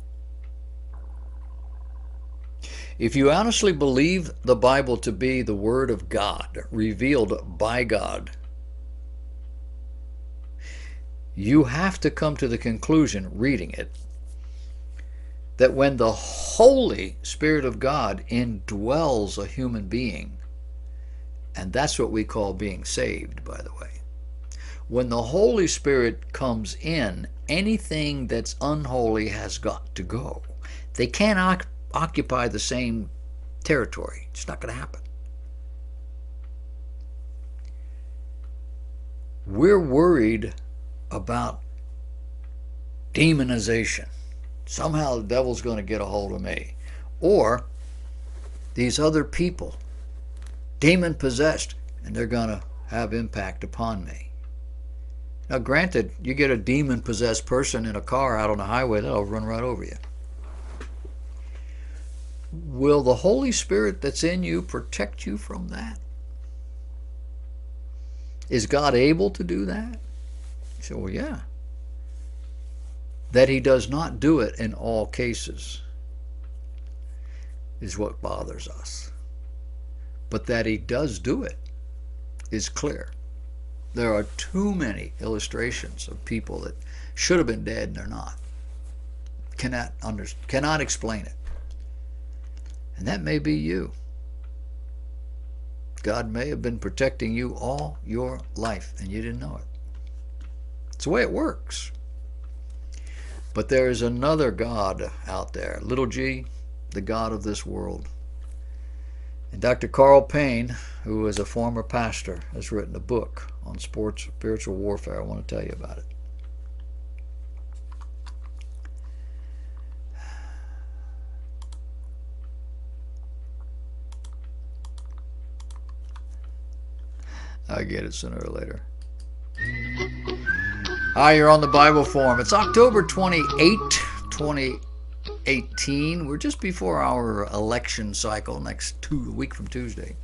If you honestly believe the Bible to be the Word of God, revealed by God, you have to come to the conclusion, reading it, that when the Holy Spirit of God indwells a human being, and that's what we call being saved, by the way, when the Holy Spirit comes in, anything that's unholy has got to go. They can't occupy the same territory. It's not going to happen. We're worried about demonization. Somehow the devil's going to get a hold of me. Or these other people, demon possessed, and they're going to have impact upon me. Now granted, you get a demon possessed person in a car out on the highway, they'll run right over you. Will the Holy Spirit that's in you protect you from that? Is God able to do that? You say, well, yeah. That He does not do it in all cases is what bothers us. But that He does do it is clear. There are too many illustrations of people that should have been dead and they're not. Cannot explain it. And that may be you. God may have been protecting you all your life and you didn't know it. It's the way it works. But there is another God out there, little g, the God of this world. And Dr. Carl Payne, who is a former pastor, has written a book on spiritual warfare. I want to tell you about it. I get it sooner or later. Hi, you're on the Bible Forum. It's October 28, 2018. We're just before our election cycle, a week from Tuesday.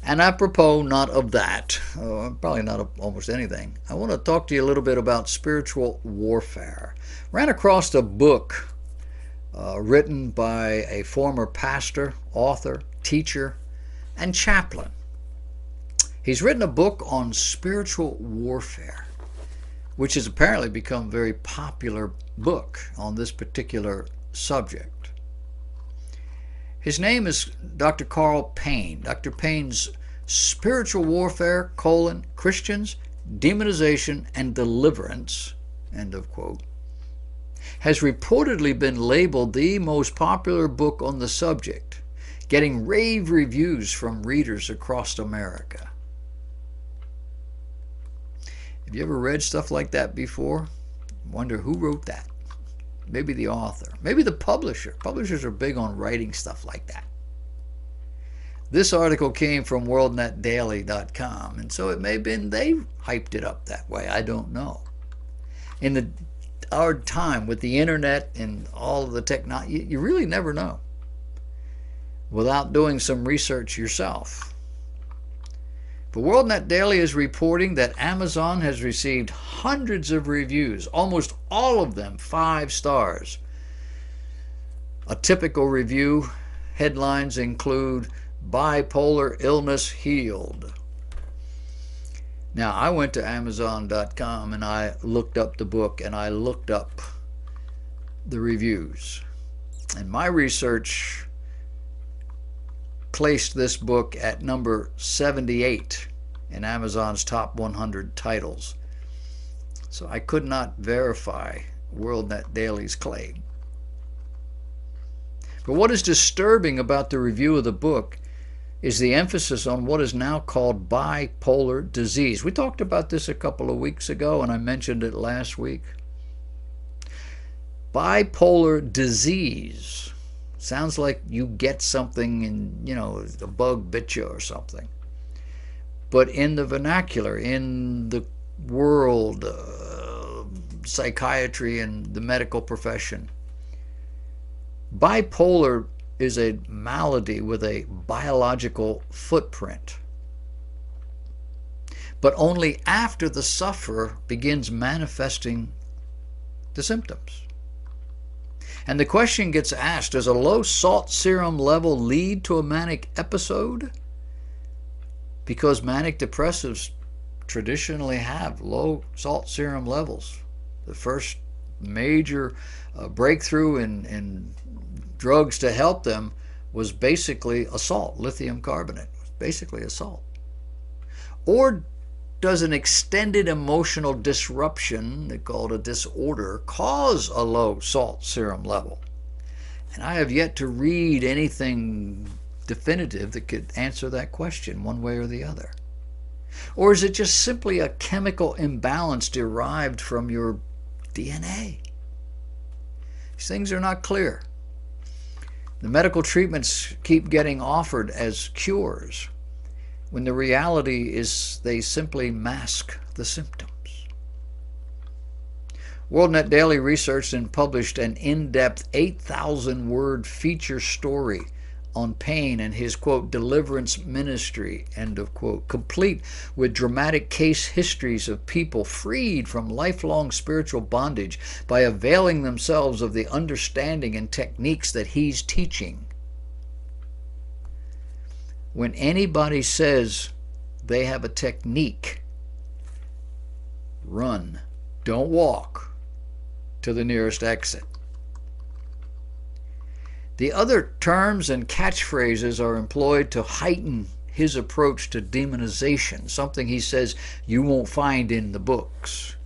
And apropos not of that, probably not of almost anything, I want to talk to you a little bit about spiritual warfare. Ran across a book written by a former pastor, author, teacher, and chaplain. He's written a book on spiritual warfare, which has apparently become a very popular book on this particular subject. His name is Dr. Carl Payne. Dr. Payne's Spiritual Warfare, Christians, Demonization, and Deliverance, end of quote, has reportedly been labeled the most popular book on the subject, getting rave reviews from readers across America. Have you ever read stuff like that before? Wonder who wrote that? Maybe the author, maybe the publisher. Publishers are big on writing stuff like that. This article came from WorldNetDaily.com, and so it may have been they hyped it up that way. I don't know. In our time with the internet and all of the technology, you really never know without doing some research yourself. But WorldNet Daily is reporting that Amazon has received hundreds of reviews, almost all of them 5 stars. A typical review headlines include Bipolar Illness Healed. Now, I went to Amazon.com and I looked up the book and I looked up the reviews. And my research placed this book at number 78 in Amazon's top 100 titles. So I could not verify WorldNet Daily's claim. But what is disturbing about the review of the book is the emphasis on what is now called bipolar disease. We talked about this a couple of weeks ago, and I mentioned it last week. Bipolar disease sounds like you get something and, a bug bit you or something. But in the vernacular, in the world, psychiatry and the medical profession, bipolar is a malady with a biological footprint. But only after the sufferer begins manifesting the symptoms. And the question gets asked, does a low salt serum level lead to a manic episode? Because manic depressives traditionally have low salt serum levels. The first major breakthrough in drugs to help them was basically a salt, lithium carbonate. It was basically a salt. Or does an extended emotional disruption, they call it a disorder, cause a low salt serum level? And I have yet to read anything definitive that could answer that question one way or the other. Or is it just simply a chemical imbalance derived from your DNA? These things are not clear. The medical treatments keep getting offered as cures, when the reality is they simply mask the symptoms. WorldNet Daily researched and published an in-depth 8,000-word feature story on Payne and his, quote, deliverance ministry, end of quote, complete with dramatic case histories of people freed from lifelong spiritual bondage by availing themselves of the understanding and techniques that he's teaching. When anybody says they have a technique, Run. Don't walk to the nearest exit. The other terms and catchphrases are employed to heighten his approach to demonization, something he says you won't find in the books.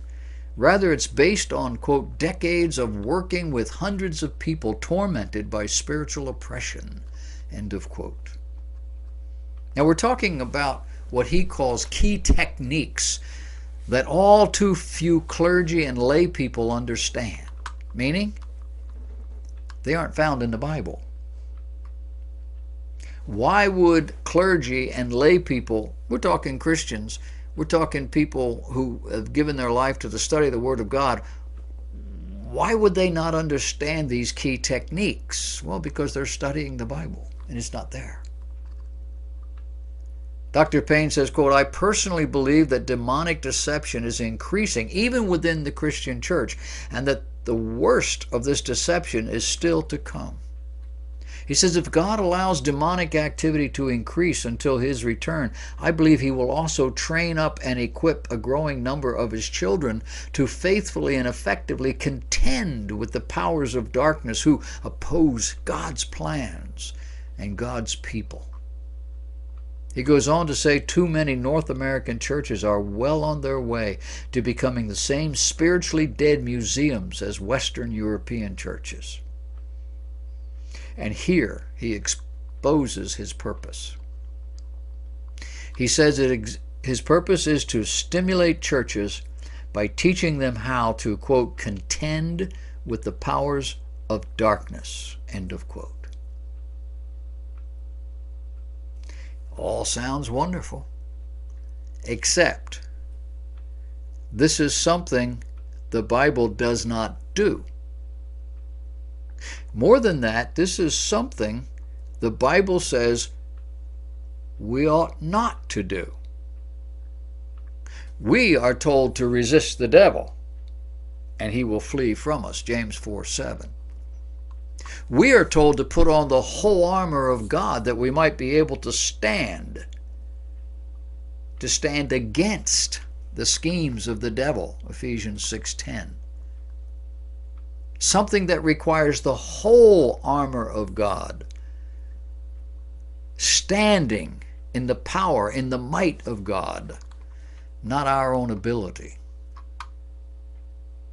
Rather, it's based on, quote, decades of working with hundreds of people tormented by spiritual oppression, end of quote. Now we're talking about what he calls key techniques that all too few clergy and lay people understand, meaning they aren't found in the Bible. Why would clergy and lay people, we're talking Christians, we're talking people who have given their life to the study of the Word of God, why would they not understand these key techniques? Well, because they're studying the Bible and it's not there. Dr. Payne says, quote, I personally believe that demonic deception is increasing even within the Christian church, and that the worst of this deception is still to come. He says, if God allows demonic activity to increase until his return, I believe he will also train up and equip a growing number of his children to faithfully and effectively contend with the powers of darkness who oppose God's plans and God's people. He goes on to say too many North American churches are well on their way to becoming the same spiritually dead museums as Western European churches. And here he exposes his purpose. He says that his purpose is to stimulate churches by teaching them how to, quote, contend with the powers of darkness, end of quote. All sounds wonderful, except this is something the Bible does not do. More than that, this is something the Bible says we ought not to do. We are told to resist the devil, and he will flee from us, James 4:7. We are told to put on the whole armor of God that we might be able to stand against the schemes of the devil, Ephesians 6:10. Something that requires the whole armor of God, standing in the power, in the might of God, not our own ability.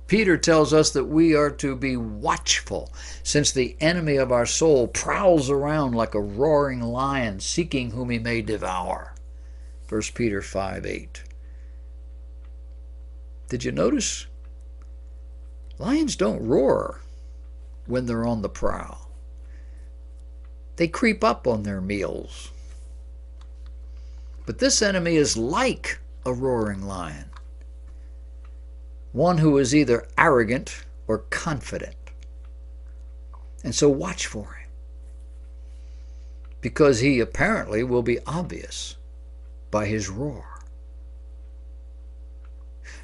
Peter tells us that we are to be watchful, since the enemy of our soul prowls around like a roaring lion, seeking whom he may devour. 1 Peter 5:8. Did you notice? Lions don't roar when they're on the prowl. They creep up on their meals. But this enemy is like a roaring lion, one who is either arrogant or confident. And so watch for him, because he apparently will be obvious by his roar.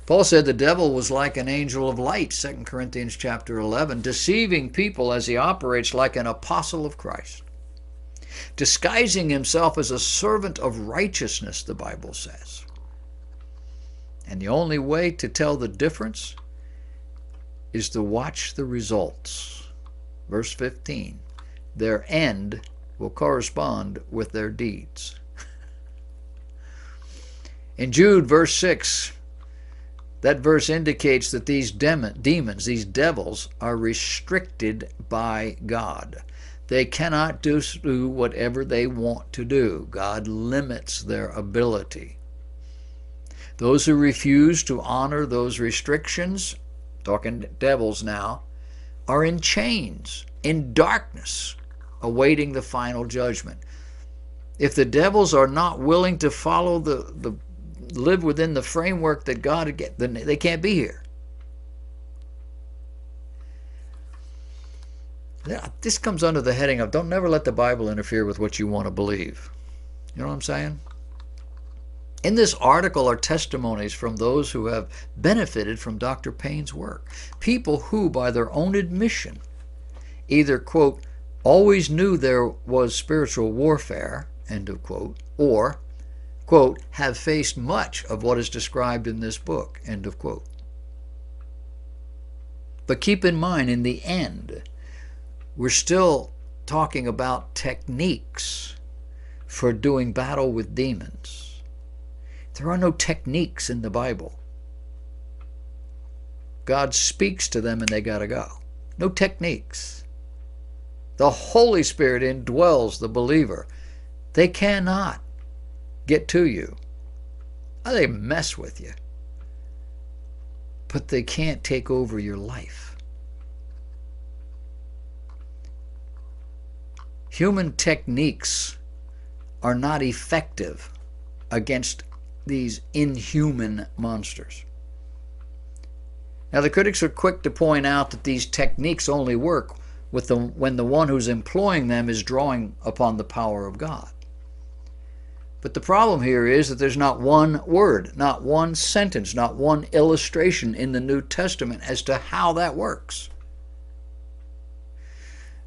Paul said the devil was like an angel of light, 2 Corinthians chapter 11, deceiving people as he operates like an apostle of Christ, disguising himself as a servant of righteousness, the Bible says. And the only way to tell the difference is to watch the results. Verse 15, their end will correspond with their deeds. In Jude, verse 6, that verse indicates that these demons, these devils, are restricted by God. They cannot do whatever they want to do. God limits their ability. Those who refuse to honor those restrictions, talking devils now, are in chains, in darkness, awaiting the final judgment. If the devils are not willing to follow live within the framework that God, then they can't be here. This comes under the heading of don't never let the Bible interfere with what you want to believe. You know what I'm saying? In this article are testimonies from those who have benefited from Dr. Payne's work. People who, by their own admission, either, quote, always knew there was spiritual warfare, end of quote, or, quote, have faced much of what is described in this book, end of quote. But keep in mind, in the end, we're still talking about techniques for doing battle with demons. There are no techniques in the Bible. God speaks to them and they got to go. No techniques. The Holy Spirit indwells the believer. They cannot get to you. They mess with you. But they can't take over your life. Human techniques are not effective against these inhuman monsters. Now, the critics are quick to point out that these techniques only work when the one who's employing them is drawing upon the power of God. But the problem here is that there's not one word, not one sentence, not one illustration in the New Testament as to how that works.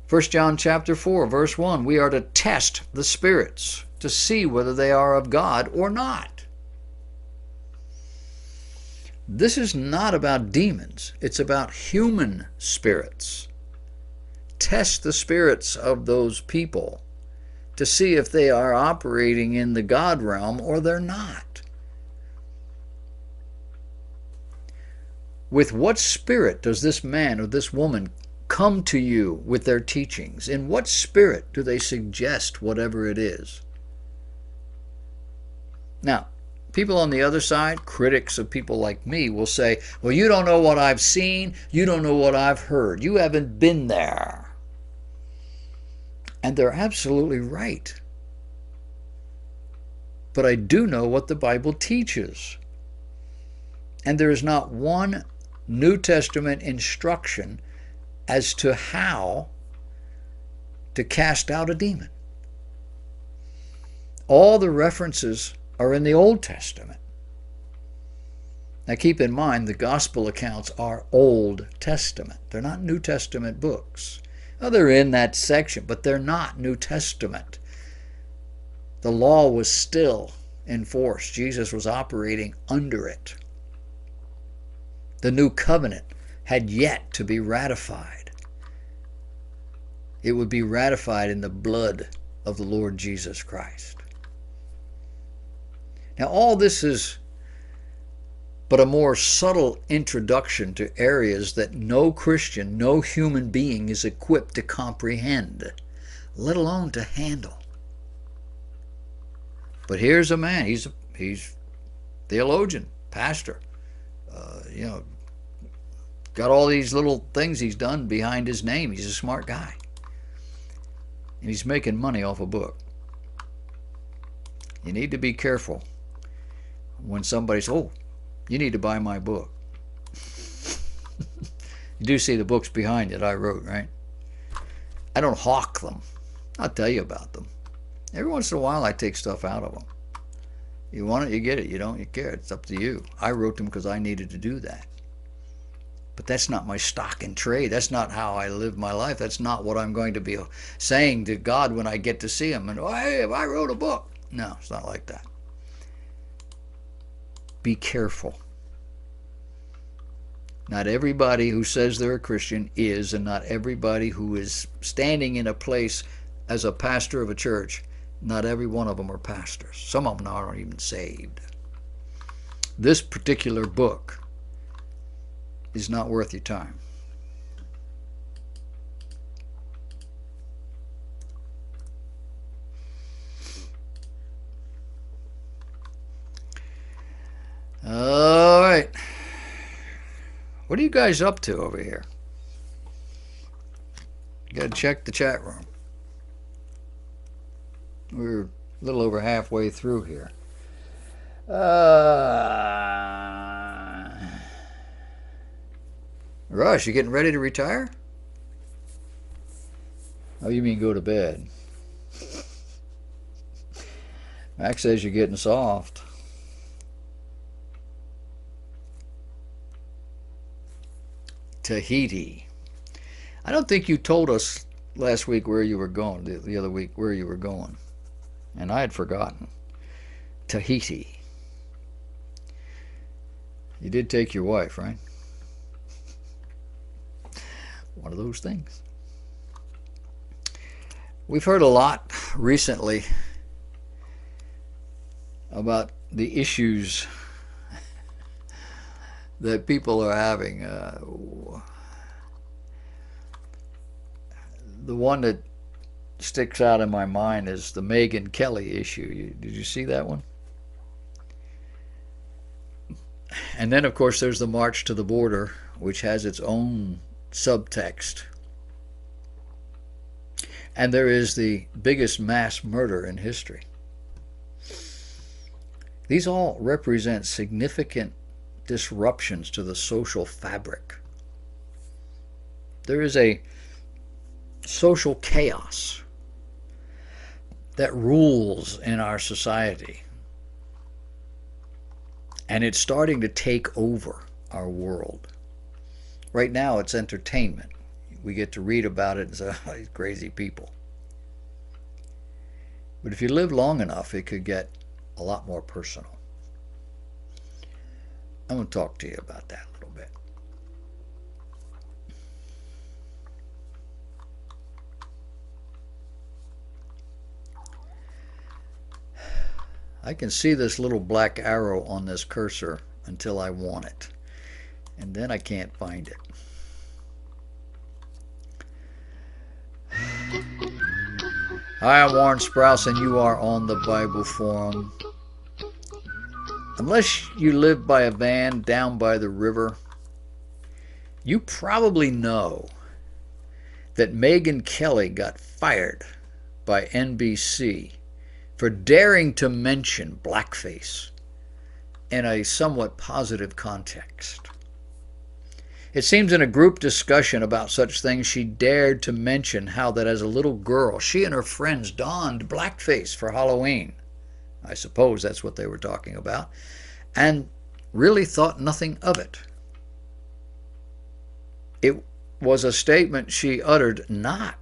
1 John chapter 4, verse 1, we are to test the spirits to see whether they are of God or not. This is not about demons. It's about human spirits. Test the spirits of those people to see if they are operating in the God realm or they're not. With what spirit does this man or this woman come to you with their teachings? In what spirit do they suggest whatever it is? Now, people on the other side, critics of people like me, will say, well, you don't know what I've seen. You don't know what I've heard. You haven't been there. And they're absolutely right. But I do know what the Bible teaches. And there is not one New Testament instruction as to how to cast out a demon. All the references are in the Old Testament. Now keep in mind, the gospel accounts are Old Testament. They're not New Testament books. Well, they're in that section, but they're not New Testament. The law was still in force. Jesus was operating under it. The new covenant had yet to be ratified. It would be ratified in the blood of the Lord Jesus Christ. Now, all this is but a more subtle introduction to areas that no Christian, no human being is equipped to comprehend, let alone to handle. But here's a man, he's theologian, pastor, got all these little things he's done behind his name. He's a smart guy. And he's making money off a book. You need to be careful when somebody says, oh, you need to buy my book. You do see the books behind it I wrote, right? I don't hawk them. I'll tell you about them. Every once in a while I take stuff out of them. You want it, you get it. You don't, you care. It's up to you. I wrote them because I needed to do that. But that's not my stock and trade. That's not how I live my life. That's not what I'm going to be saying to God when I get to see him. And, oh, hey, I wrote a book. No, it's not like that. Be careful. Not everybody who says they're a Christian is, and not everybody who is standing in a place as a pastor of a church, not every one of them are pastors. Some of them aren't even saved. This particular book is not worth your time. All right. What are you guys up to over here? You got to check the chat room. We're a little over halfway through here. Rush, you getting ready to retire? Oh, you mean go to bed? Max says you're getting soft. Tahiti. I don't think you told us last week where you were going, the other week where you were going. And I had forgotten. Tahiti. You did take your wife, right? One of those things. We've heard a lot recently about the issues that people are having. The one that sticks out in my mind is the Megyn Kelly issue. Did you see that one? And then, of course, there's the March to the Border, which has its own subtext. And there is the biggest mass murder in history. These all represent significant disruptions to the social fabric. There is a social chaos that rules in our society, and it's starting to take over our world. Right now it's entertainment. We get to read about it and say, oh, these crazy people. But if you live long enough, it could get a lot more personal. I'm going to talk to you about that a little bit. I can see this little black arrow on this cursor until I want it, and then I can't find it. Hi, I'm Warren Sprouse, and you are on the Bible Forum. Unless you live by a van down by the river, you probably know that Megyn Kelly got fired by NBC for daring to mention blackface in a somewhat positive context. It seems in a group discussion about such things, she dared to mention how that as a little girl, she and her friends donned blackface for Halloween. I suppose that's what they were talking about, and really thought nothing of it. It was a statement she uttered not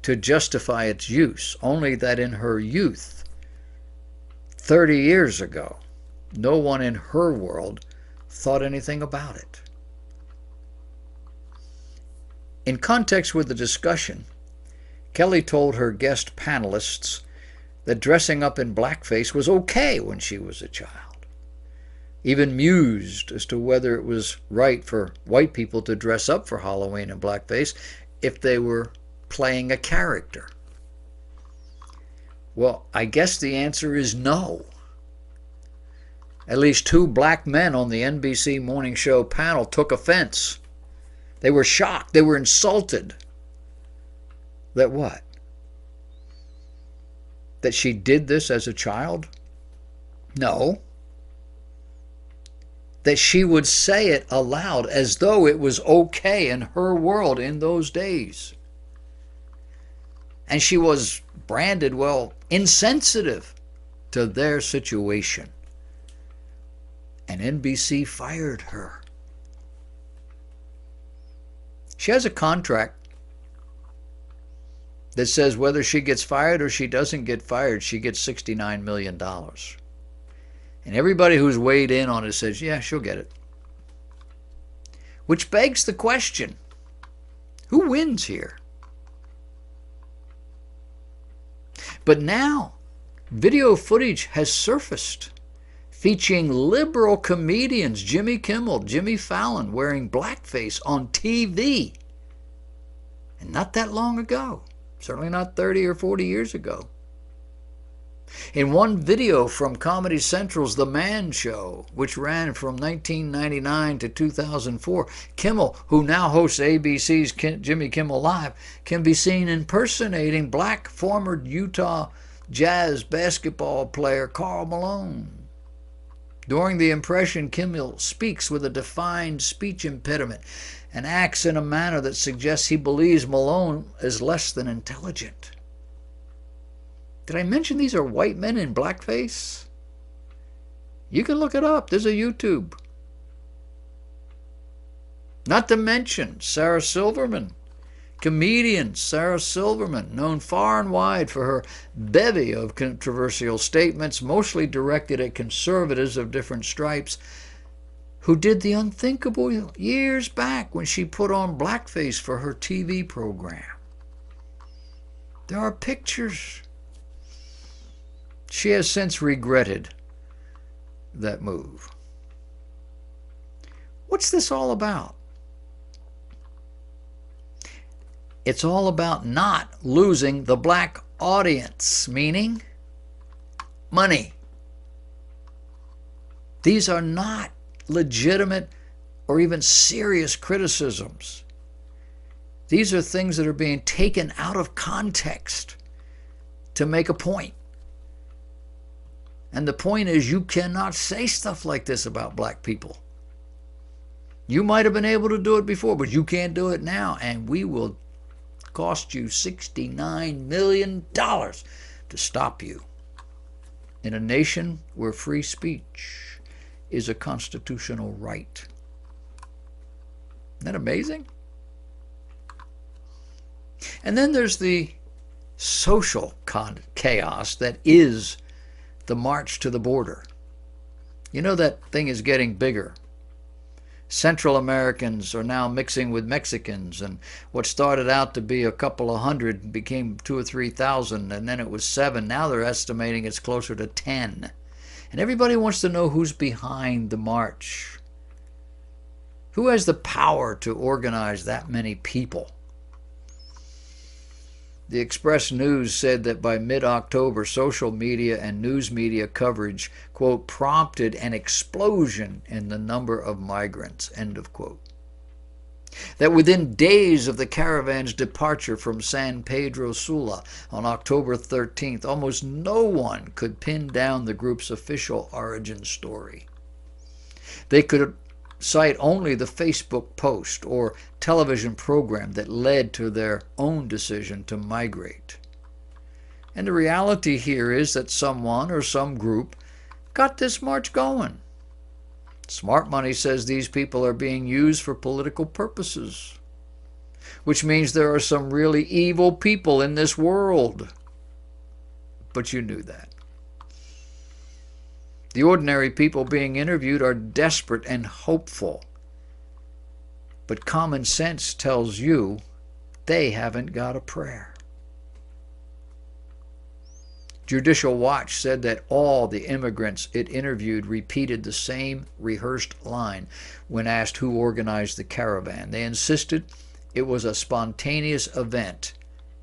to justify its use, only that in her youth, 30 years ago, no one in her world thought anything about it. In context with the discussion, Kelly told her guest panelists that dressing up in blackface was okay when she was a child, even mused as to whether it was right for white people to dress up for Halloween in blackface if they were playing a character. Well, I guess the answer is no. At least 2 black men on the NBC morning show panel took offense. They were shocked. They were insulted. That what? That she did this as a child? No. That she would say it aloud as though it was okay in her world in those days. And she was branded, well, insensitive to their situation. And NBC fired her. She has a contract that says whether she gets fired or she doesn't get fired, she gets $69 million. And everybody who's weighed in on it says, yeah, she'll get it. Which begs the question, who wins here? But now, video footage has surfaced featuring liberal comedians Jimmy Kimmel, Jimmy Fallon wearing blackface on TV. And not that long ago, certainly not 30 or 40 years ago. In one video from Comedy Central's The Man Show, which ran from 1999 to 2004, Kimmel, who now hosts ABC's Jimmy Kimmel Live, can be seen impersonating black former Utah Jazz basketball player Karl Malone. During the impression, Kimmel speaks with a defined speech impediment and acts in a manner that suggests he believes Malone is less than intelligent. Did I mention these are white men in blackface? You can look it up. There's a YouTube. Not to mention Sarah Silverman Comedian Sarah Silverman, known far and wide for her bevy of controversial statements, mostly directed at conservatives of different stripes, who did the unthinkable years back when she put on blackface for her TV program. There are pictures. She has since regretted that move. What's this all about? It's all about not losing the black audience, meaning money. These are not legitimate or even serious criticisms. These are things that are being taken out of context to make a point. And the point is, you cannot say stuff like this about black people. You might have been able to do it before, but you can't do it now. And we will cost you $69 million to stop you. In a nation where free speech is a constitutional right. Isn't that amazing? And then there's the social chaos that is the march to the border. You know, that thing is getting bigger. Central Americans are now mixing with Mexicans, and what started out to be a couple of hundred became 2,000 or 3,000, and then it was 7. Now they're estimating it's closer to 10. And everybody wants to know who's behind the march. Who has the power to organize that many people? The Express News said that by mid-October, social media and news media coverage, quote, prompted an explosion in the number of migrants, end of quote. That within days of the caravan's departure from San Pedro Sula on October 13th, almost no one could pin down the group's official origin story. They could cite only the Facebook post or television program that led to their own decision to migrate. And the reality here is that someone or some group got this march going. Smart Money says these people are being used for political purposes, which means there are some really evil people in this world. But you knew that. The ordinary people being interviewed are desperate and hopeful. But common sense tells you they haven't got a prayer. Judicial Watch said that all the immigrants it interviewed repeated the same rehearsed line when asked who organized the caravan. They insisted it was a spontaneous event.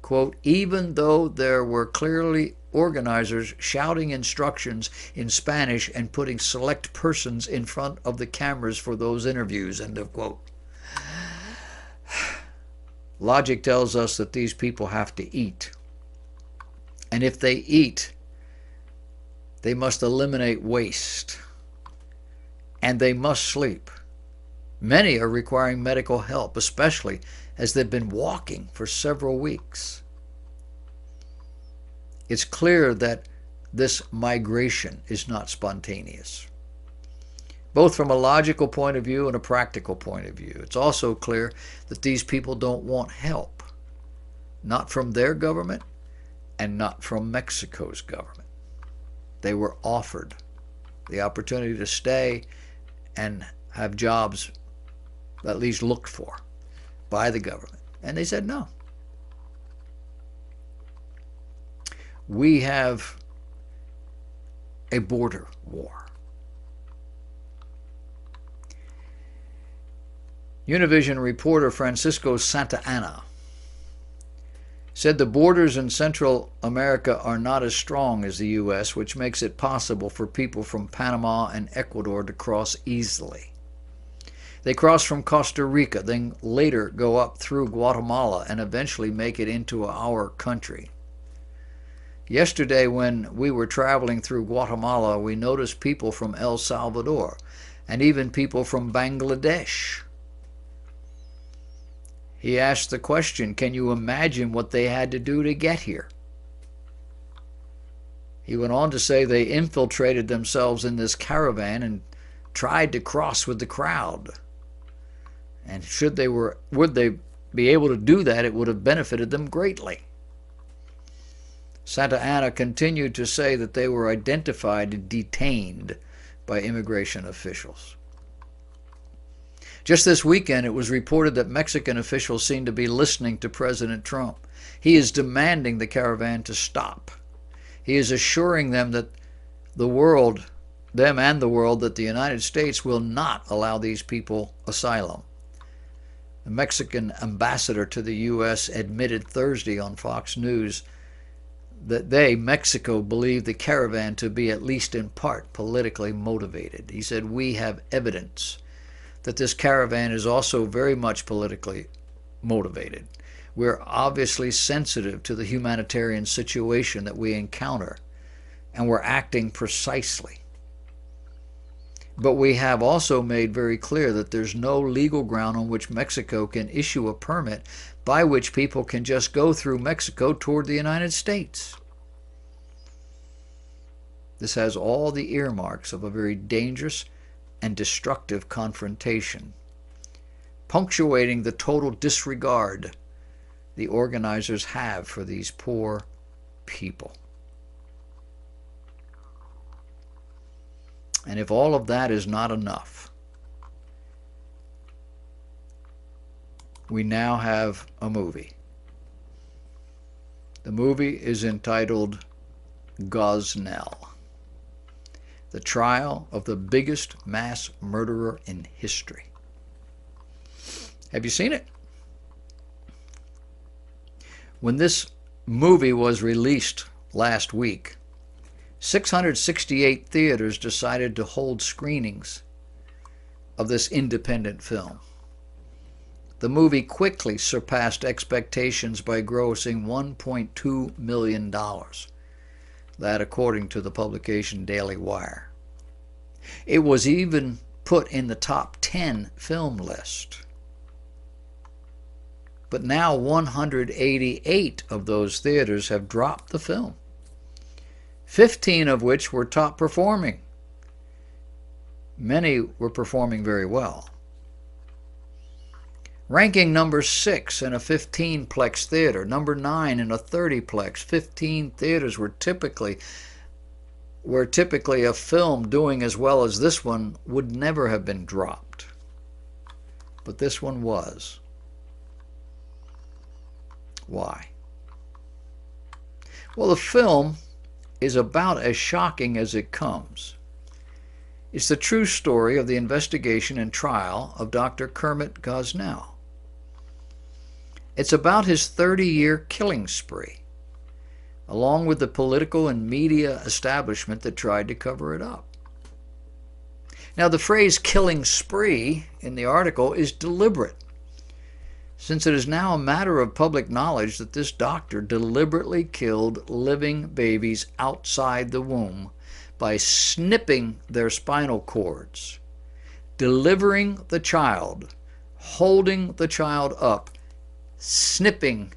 Quote, even though there were clearly organizers shouting instructions in Spanish and putting select persons in front of the cameras for those interviews, end of quote. Logic tells us that these people have to eat. And if they eat, they must eliminate waste. And they must sleep. Many are requiring medical help, especially as they've been walking for several weeks. It's clear that this migration is not spontaneous, both from a logical point of view and a practical point of view. It's also clear that these people don't want help, not from their government and not from Mexico's government. They were offered the opportunity to stay and have jobs at least looked for by the government, and they said no. We have a border war. Univision reporter Francisco Santa Anna said the borders in Central America are not as strong as the U.S., which makes it possible for people from Panama and Ecuador to cross easily. They cross from Costa Rica, then later go up through Guatemala and eventually make it into our country. Yesterday, when we were traveling through Guatemala, we noticed people from El Salvador and even people from Bangladesh. He asked the question, can you imagine what they had to do to get here? He went on to say they infiltrated themselves in this caravan and tried to cross with the crowd. And would they be able to do that, it would have benefited them greatly. Santa Anna continued to say that they were identified and detained by immigration officials. Just this weekend, it was reported that Mexican officials seem to be listening to President Trump. He is demanding the caravan to stop. He is assuring them that the world, them and the world, that the United States will not allow these people asylum. The Mexican ambassador to the U.S. admitted Thursday on Fox News that Mexico, believe the caravan to be at least in part politically motivated. He said, "We have evidence that this caravan is also very much politically motivated. We're obviously sensitive to the humanitarian situation that we encounter, and we're acting precisely. But we have also made very clear that there's no legal ground on which Mexico can issue a permit by which people can just go through Mexico toward the United States." This has all the earmarks of a very dangerous and destructive confrontation, punctuating the total disregard the organizers have for these poor people. And if all of that is not enough, we now have a movie. The movie is entitled Gosnell, the trial of the biggest mass murderer in history. Have you seen it? When this movie was released last week, 668 theaters decided to hold screenings of this independent film. The movie quickly surpassed expectations by grossing $1.2 million. That according to the publication Daily Wire. It was even put in the top 10 film list. But now 188 of those theaters have dropped the film, 15 of which were top performing. Many were performing very well. Ranking number 6 in a 15-plex theater, number 9 in a 30-plex. 15 theaters were typically a film doing as well as this one would never have been dropped. But this one was. Why? Well, the film is about as shocking as it comes. It's the true story of the investigation and trial of Dr. Kermit Gosnell. It's about his 30-year killing spree, along with the political and media establishment that tried to cover it up. Now, the phrase killing spree in the article is deliberate, since it is now a matter of public knowledge that this doctor deliberately killed living babies outside the womb by snipping their spinal cords, delivering the child, holding the child up, snipping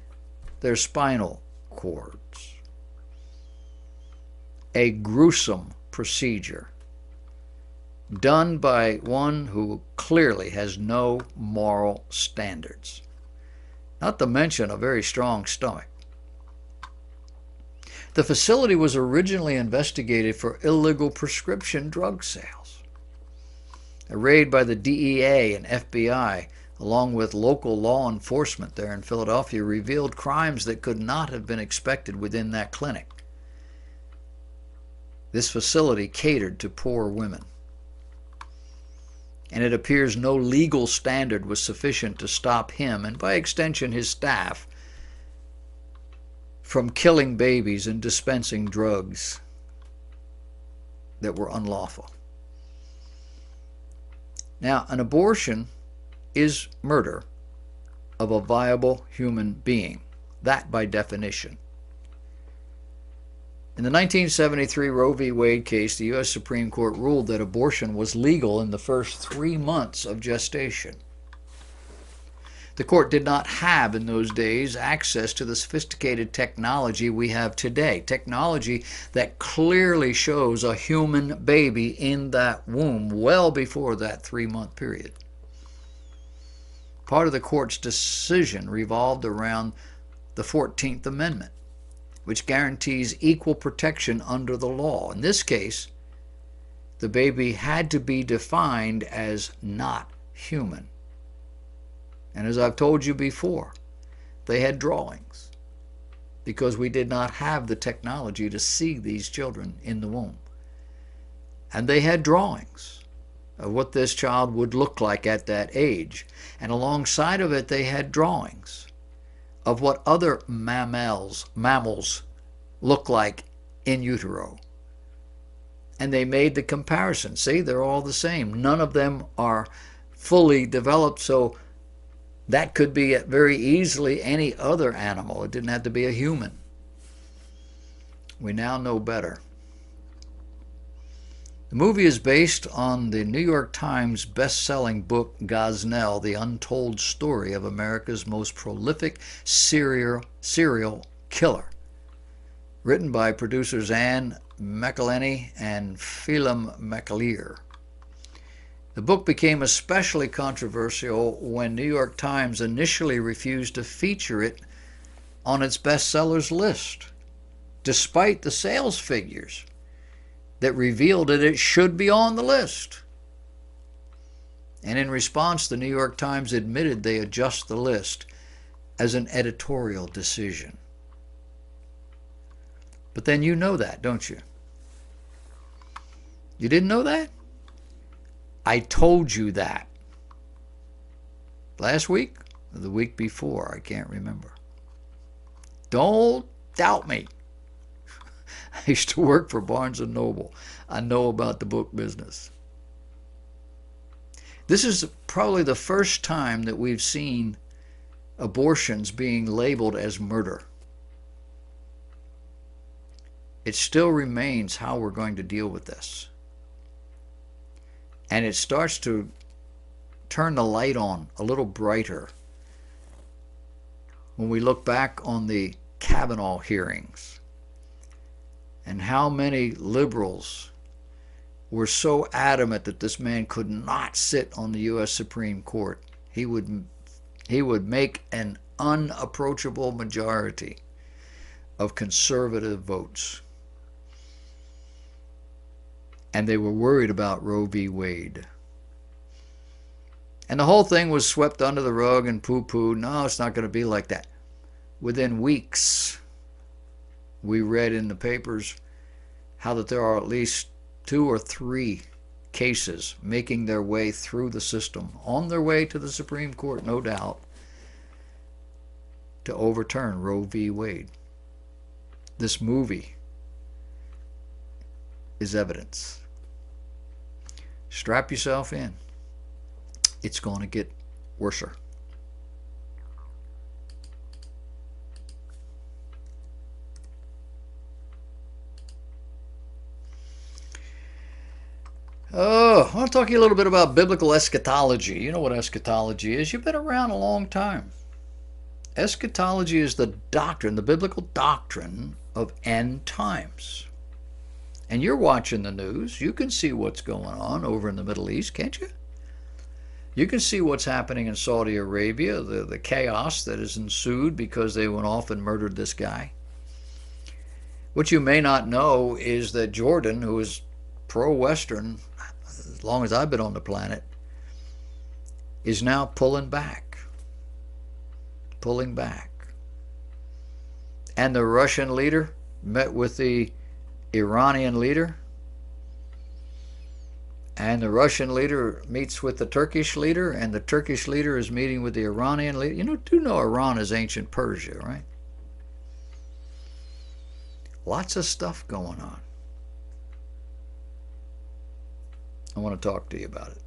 their spinal cords. A gruesome procedure done by one who clearly has no moral standards, not to mention a very strong stomach. The facility was originally investigated for illegal prescription drug sales. A raid by the DEA and FBI, along with local law enforcement there in Philadelphia, revealed crimes that could not have been expected within that clinic. This facility catered to poor women, and it appears no legal standard was sufficient to stop him, and by extension his staff, from killing babies and dispensing drugs that were unlawful. Now, an abortion is murder of a viable human being. That by definition. In the 1973 Roe v. Wade case, the U.S. Supreme Court ruled that abortion was legal in the first 3 months of gestation. The court did not have in those days access to the sophisticated technology we have today, technology that clearly shows a human baby in that womb well before that 3-month period. Part of the court's decision revolved around the 14th Amendment, which guarantees equal protection under the law. In this case, the baby had to be defined as not human. And as I've told you before, they had drawings because we did not have the technology to see these children in the womb. And they had drawings of what this child would look like at that age. And alongside of it, they had drawings of what other mammals look like in utero. And they made the comparison. See, they're all the same. None of them are fully developed, so that could be very easily any other animal. It didn't have to be a human. We now know better. The movie is based on the New York Times best-selling book Gosnell, The Untold Story of America's Most Prolific Serial Killer, written by producers Anne McElhenney and Phelim McAleer. The book became especially controversial when New York Times initially refused to feature it on its bestsellers list, despite the sales figures that revealed that it should be on the list. And in response, the New York Times admitted they adjust the list as an editorial decision. But then you know that, don't you? You didn't know that? I told you that. Last week or the week before, I can't remember. Don't doubt me. I used to work for Barnes & Noble. I know about the book business. This is probably the first time that we've seen abortions being labeled as murder. It still remains how we're going to deal with this. And it starts to turn the light on a little brighter when we look back on the Kavanaugh hearings and how many liberals were so adamant that this man could not sit on the U.S. Supreme Court. He would make an unapproachable majority of conservative votes. And they were worried about Roe v. Wade. And the whole thing was swept under the rug and poo-pooed. No, it's not going to be like that. Within weeks, we read in the papers how that there are at least 2 or 3 cases making their way through the system, on their way to the Supreme Court, no doubt, to overturn Roe v. Wade. This movie is evidence. Strap yourself in. It's going to get worser. Oh, I want to talk to you a little bit about biblical eschatology. You know what eschatology is. You've been around a long time. Eschatology is the doctrine, the biblical doctrine of end times. And you're watching the news. You can see what's going on over in the Middle East, can't you? You can see what's happening in Saudi Arabia, the chaos that has ensued because they went off and murdered this guy. What you may not know is that Jordan, who is pro-Western, as long as I've been on the planet, is now pulling back. Pulling back. And the Russian leader met with the Iranian leader, and the Russian leader meets with the Turkish leader, and the Turkish leader is meeting with the Iranian leader. You do know Iran is ancient Persia, right? Lots of stuff going on. I want to talk to you about it.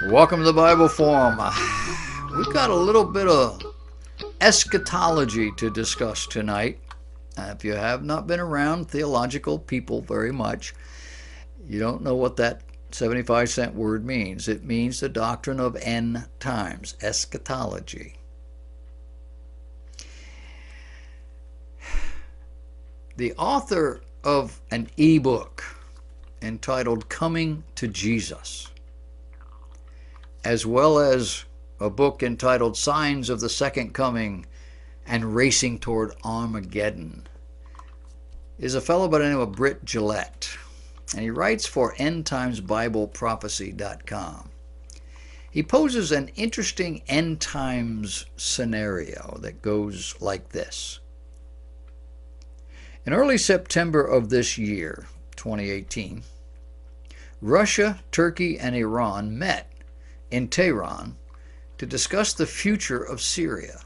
Welcome to the Bible Forum. We've got a little bit of eschatology to discuss tonight. If you have not been around theological people very much, you don't know what that 75-cent word means. It means the doctrine of end times, eschatology. The author of an ebook entitled Coming to Jesus, as well as a book entitled Signs of the Second Coming and Racing Toward Armageddon, is a fellow by the name of Britt Gillette, and he writes for EndTimesBibleProphecy.com. He poses an interesting end times scenario that goes like this. In early September of this year, 2018, Russia, Turkey, and Iran met in Tehran to discuss the future of Syria.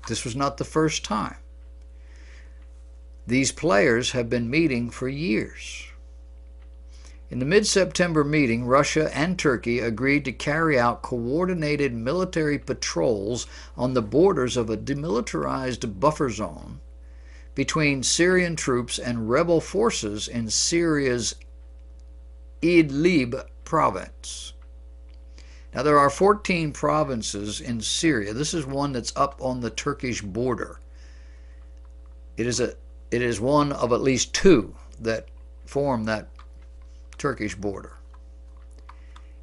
This was not the first time. These players have been meeting for years. In the mid-September meeting, Russia and Turkey agreed to carry out coordinated military patrols on the borders of a demilitarized buffer zone between Syrian troops and rebel forces in Syria's Idlib province. Now, there are 14 provinces in Syria. This is one that's up on the Turkish border. It is one of at least two that form that Turkish border.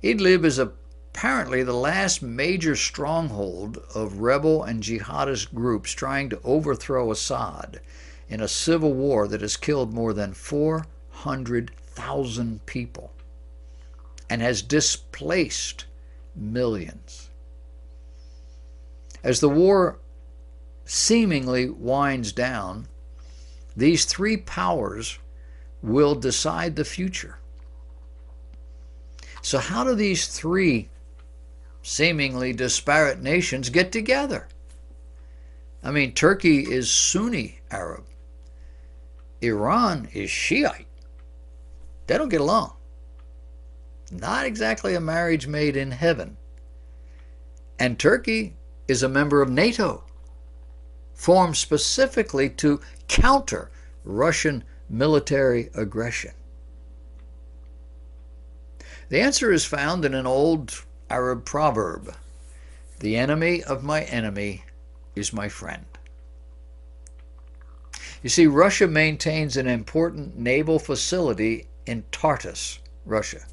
Idlib is apparently the last major stronghold of rebel and jihadist groups trying to overthrow Assad in a civil war that has killed more than 400,000 people and has displaced millions. As the war seemingly winds down, these three powers will decide the future. So how do these three seemingly disparate nations get together? I mean, Turkey is Sunni Arab. Iran is Shiite. They don't get along. Not exactly a marriage made in heaven. And Turkey is a member of NATO, formed specifically to counter Russian military aggression. The answer is found in an old Arab proverb: the enemy of my enemy is my friend. You see, Russia maintains an important naval facility in Tartus, Russia.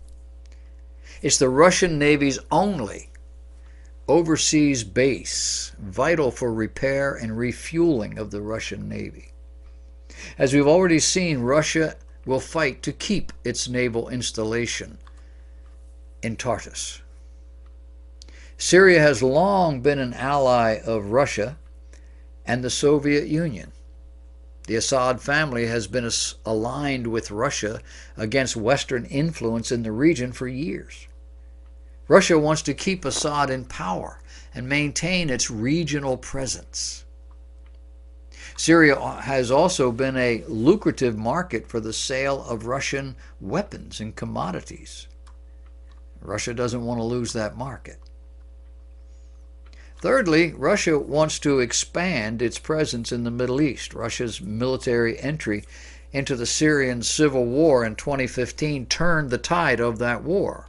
It's the Russian Navy's only overseas base, vital for repair and refueling of the Russian Navy. As we've already seen, Russia will fight to keep its naval installation in Tartus. Syria has long been an ally of Russia and the Soviet Union. The Assad family has been aligned with Russia against Western influence in the region for years. Russia wants to keep Assad in power and maintain its regional presence. Syria has also been a lucrative market for the sale of Russian weapons and commodities. Russia doesn't want to lose that market. Thirdly, Russia wants to expand its presence in the Middle East. Russia's military entry into the Syrian civil war in 2015 turned the tide of that war.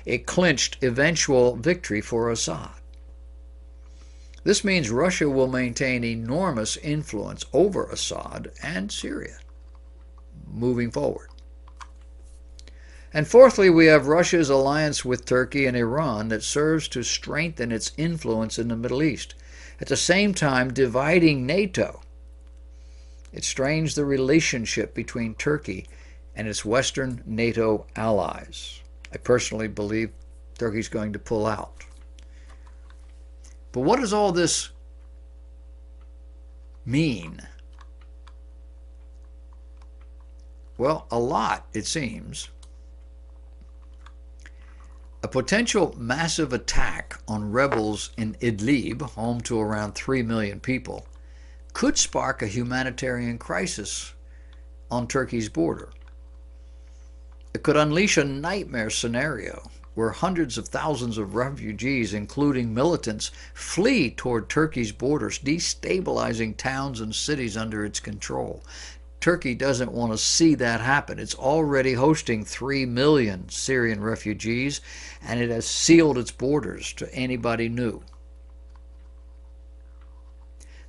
It clinched eventual victory for Assad. This means Russia will maintain enormous influence over Assad and Syria moving forward. And fourthly, we have Russia's alliance with Turkey and Iran that serves to strengthen its influence in the Middle East, at the same time dividing NATO. It strains the relationship between Turkey and its Western NATO allies. I personally believe Turkey's going to pull out. But what does all this mean? Well, a lot, it seems. A potential massive attack on rebels in Idlib, home to around 3 million people, could spark a humanitarian crisis on Turkey's border. It could unleash a nightmare scenario where hundreds of thousands of refugees, including militants, flee toward Turkey's borders, destabilizing towns and cities under its control. Turkey doesn't want to see that happen. It's already hosting 3 million Syrian refugees, and it has sealed its borders to anybody new.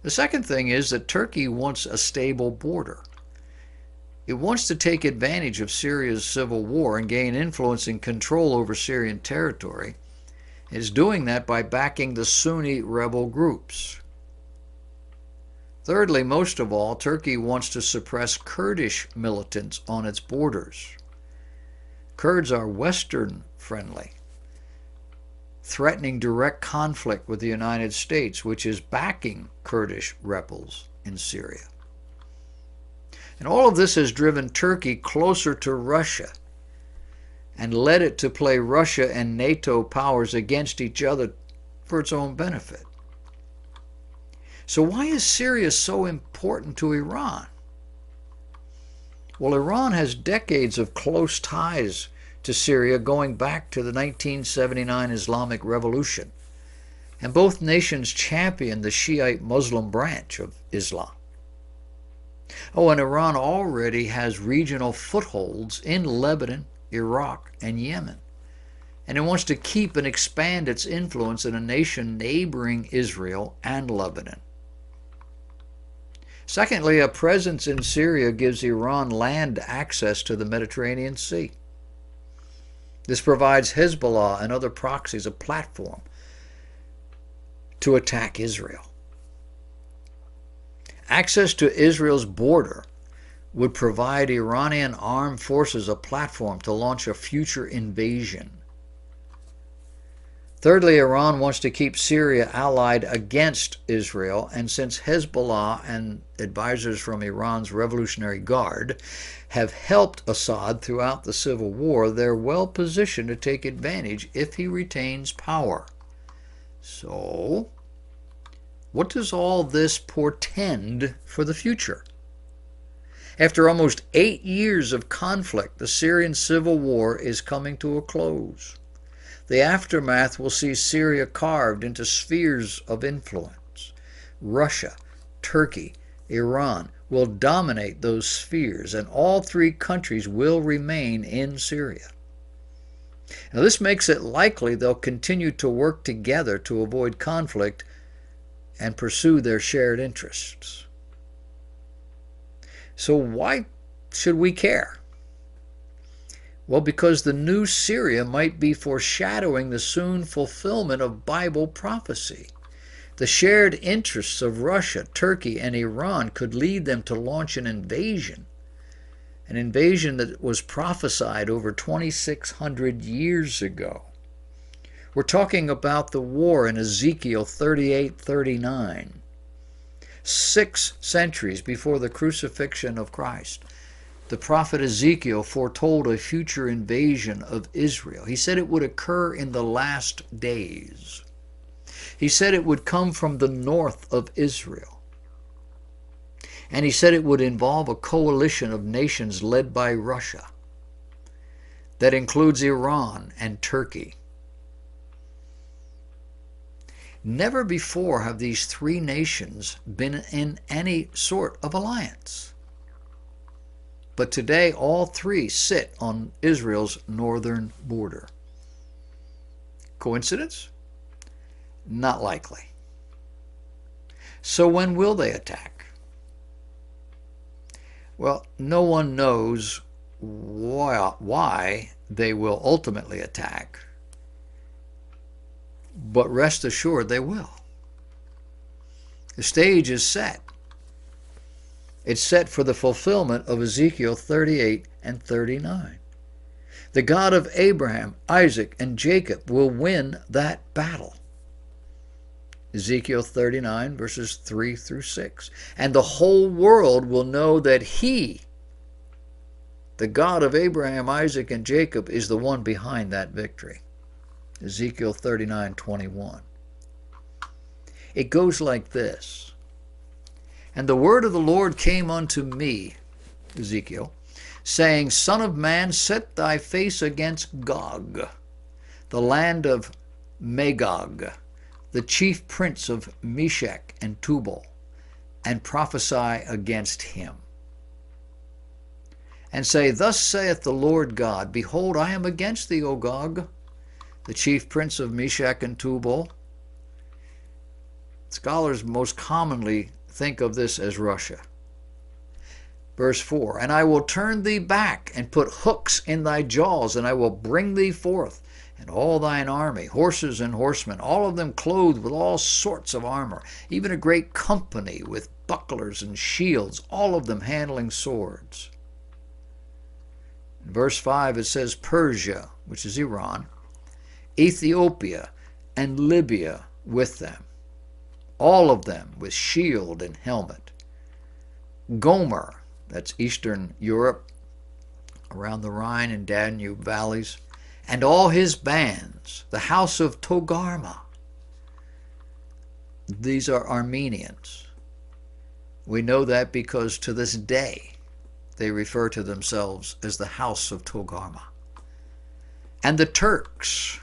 The second thing is that Turkey wants a stable border. It wants to take advantage of Syria's civil war and gain influence and control over Syrian territory. It is doing that by backing the Sunni rebel groups. Thirdly, most of all, Turkey wants to suppress Kurdish militants on its borders. Kurds are Western friendly, threatening direct conflict with the United States, which is backing Kurdish rebels in Syria. And all of this has driven Turkey closer to Russia and led it to play Russia and NATO powers against each other for its own benefit. So why is Syria so important to Iran? Well, Iran has decades of close ties to Syria going back to the 1979 Islamic Revolution, and both nations champion the Shiite Muslim branch of Islam. Oh, and Iran already has regional footholds in Lebanon, Iraq, and Yemen, and it wants to keep and expand its influence in a nation neighboring Israel and Lebanon. Secondly, a presence in Syria gives Iran land access to the Mediterranean Sea. This provides Hezbollah and other proxies a platform to attack Israel. Access to Israel's border would provide Iranian armed forces a platform to launch a future invasion. Thirdly, Iran wants to keep Syria allied against Israel, and since Hezbollah and advisors from Iran's Revolutionary Guard have helped Assad throughout the civil war, they're well positioned to take advantage if he retains power. So, what does all this portend for the future? After almost 8 years of conflict, the Syrian civil war is coming to a close. The aftermath will see Syria carved into spheres of influence. Russia, Turkey, Iran will dominate those spheres, and all three countries will remain in Syria. Now, this makes it likely they'll continue to work together to avoid conflict and pursue their shared interests. So why should we care? Well, because the new Syria might be foreshadowing the soon fulfillment of Bible prophecy. The shared interests of Russia, Turkey, and Iran could lead them to launch an invasion that was prophesied over 2,600 years ago. We're talking about the war in Ezekiel 38:39, 6 centuries before the crucifixion of Christ. The prophet Ezekiel foretold a future invasion of Israel. He said it would occur in the last days. He said it would come from the north of Israel. And he said it would involve a coalition of nations led by Russia that includes Iran and Turkey. Never before have these three nations been in any sort of alliance. But today, all three sit on Israel's northern border. Coincidence? Not likely. So when will they attack? Well, no one knows why they will ultimately attack, but rest assured they will. The stage is set. It's set for the fulfillment of Ezekiel 38 and 39. The God of Abraham, Isaac, and Jacob will win that battle. Ezekiel 39, verses 3 through 6. And the whole world will know that He, the God of Abraham, Isaac, and Jacob, is the one behind that victory. Ezekiel 39:21. It goes like this. And the word of the Lord came unto me, Ezekiel, saying, Son of man, set thy face against Gog, the land of Magog, the chief prince of Meshech and Tubal, and prophesy against him. And say, Thus saith the Lord God, Behold, I am against thee, O Gog, the chief prince of Meshech and Tubal, Scholars most commonly think of this as Russia. Verse 4, and I will turn thee back and put hooks in thy jaws, and I will bring thee forth, and all thine army, horses and horsemen, all of them clothed with all sorts of armor, even a great company with bucklers and shields, all of them handling swords. In verse 5 it says Persia, which is Iran, Ethiopia, and Libya with them, all of them with shield and helmet. Gomer, that's Eastern Europe, around the Rhine and Danube valleys, and all his bands, the house of Togarmah. These are Armenians. We know that because to this day they refer to themselves as the house of Togarmah. And the Turks,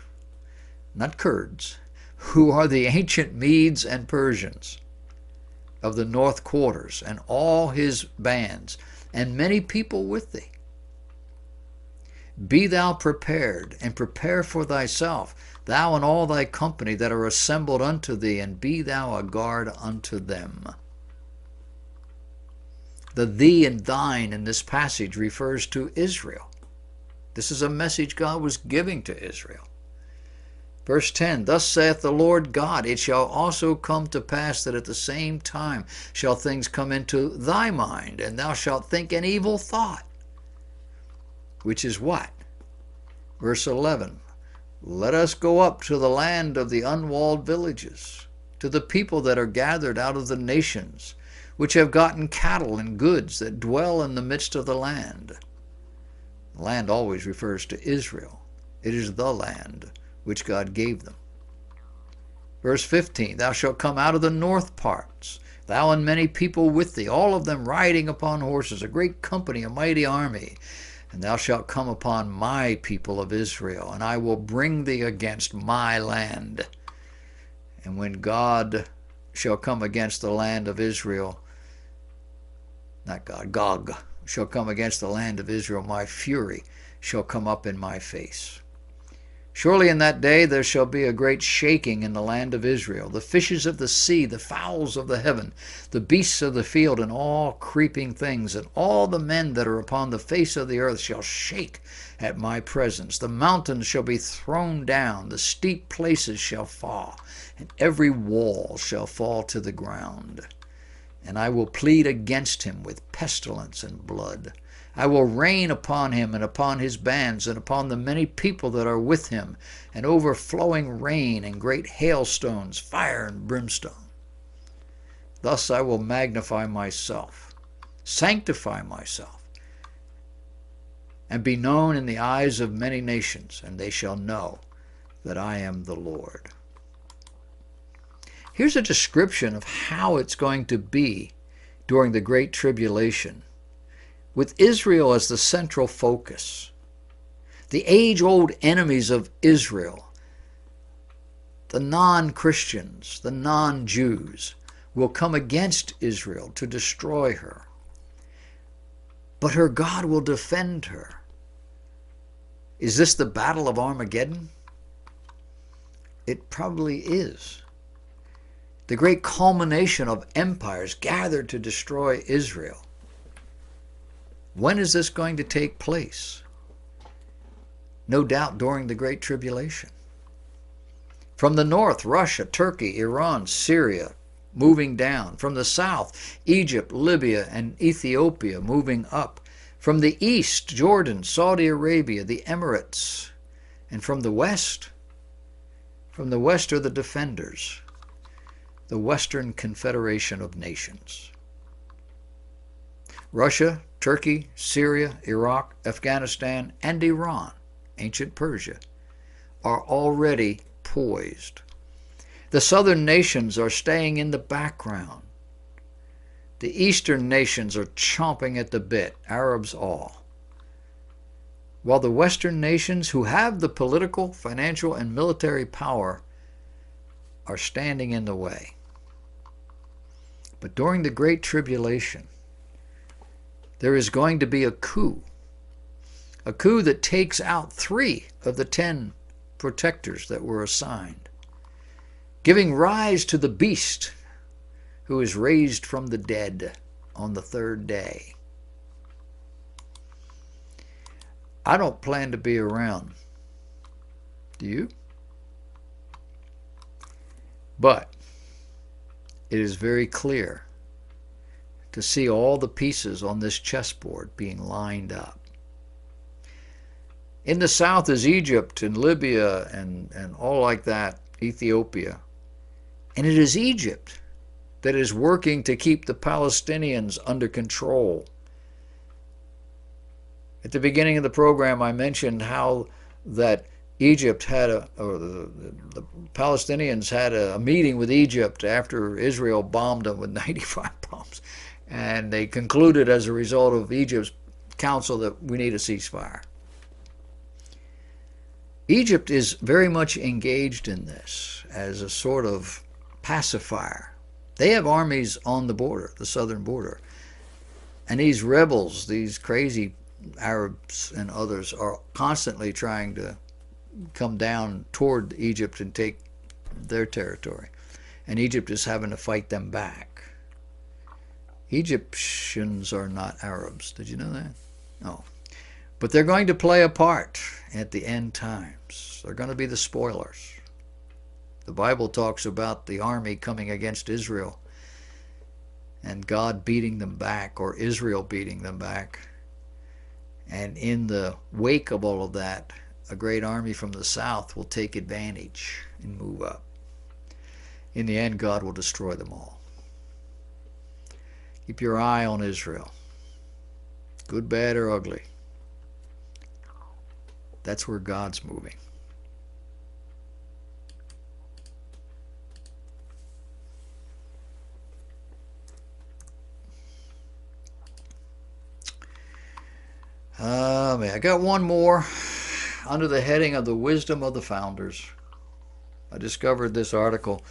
not Kurds, who are the ancient Medes and Persians of the north quarters, and all his bands, and many people with thee. Be thou prepared, and prepare for thyself, thou and all thy company that are assembled unto thee, and be thou a guard unto them. The thee and thine in this passage refers to Israel. This is a message God was giving to Israel. Verse 10, thus saith the Lord God, it shall also come to pass that at the same time shall things come into thy mind, and thou shalt think an evil thought. Which is what? Verse 11, let us go up to the land of the unwalled villages, to the people that are gathered out of the nations, which have gotten cattle and goods, that dwell in the midst of the land. The land always refers to Israel. It is the land which God gave them. Verse 15, thou shalt come out of the north parts, thou and many people with thee, all of them riding upon horses, a great company, a mighty army. And thou shalt come upon my people of Israel, and I will bring thee against my land. And when God shall come against the land of Israel, not God, Gog shall come against the land of Israel, my fury shall come up in my face. Surely in that day there shall be a great shaking in the land of Israel. The fishes of the sea, the fowls of the heaven, the beasts of the field, and all creeping things, and all the men that are upon the face of the earth shall shake at my presence. The mountains shall be thrown down, the steep places shall fall, and every wall shall fall to the ground. And I will plead against him with pestilence and blood. I will rain upon him and upon his bands and upon the many people that are with him, and overflowing rain and great hailstones, fire and brimstone. Thus I will magnify myself, sanctify myself, and be known in the eyes of many nations, and they shall know that I am the Lord. Here's a description of how it's going to be during the Great Tribulation, with Israel as the central focus. The age-old enemies of Israel, the non-Christians, the non-Jews, will come against Israel to destroy her. But her God will defend her. Is this the Battle of Armageddon? It probably is. The great culmination of empires gathered to destroy Israel. When is this going to take place? No doubt during the Great Tribulation. From the north, Russia, Turkey, Iran, Syria, moving down. From the south, Egypt, Libya, and Ethiopia, moving up. From the east, Jordan, Saudi Arabia, the Emirates. And from the west are the defenders, the Western Confederation of Nations. Russia, Turkey, Syria, Iraq, Afghanistan, and Iran, ancient Persia, are already poised. The southern nations are staying in the background. The eastern nations are chomping at the bit, Arabs all. While the western nations, who have the political, financial, and military power, are standing in the way. But during the Great Tribulation, there is going to be a coup that takes out 3 of the 10 protectors that were assigned. giving rise to the beast who is raised from the dead on the third day. I don't plan to be around. Do you? But it is very clear to see all the pieces on this chessboard being lined up. In the south is Egypt and Libya and all like that, Ethiopia. And it is Egypt that is working to keep the Palestinians under control. At the beginning of the program, I mentioned how that Egypt had the Palestinians had a meeting with Egypt after Israel bombed them with 95 bombs. And they concluded as a result of Egypt's counsel that we need a ceasefire. Egypt is very much engaged in this as a sort of pacifier. They have armies on the border, the southern border. And these rebels, these crazy Arabs and others, are constantly trying to come down toward Egypt and take their territory. And Egypt is having to fight them back. Egyptians are not Arabs. Did you know that? No. But they're going to play a part at the end times. They're going to be the spoilers. The Bible talks about the army coming against Israel and God beating them back, or Israel beating them back. And in the wake of all of that, a great army from the south will take advantage and move up. In the end, God will destroy them all. Keep your eye on Israel. Good, bad, or ugly. That's where God's moving. I got one more under the heading of the wisdom of the founders. I discovered this article.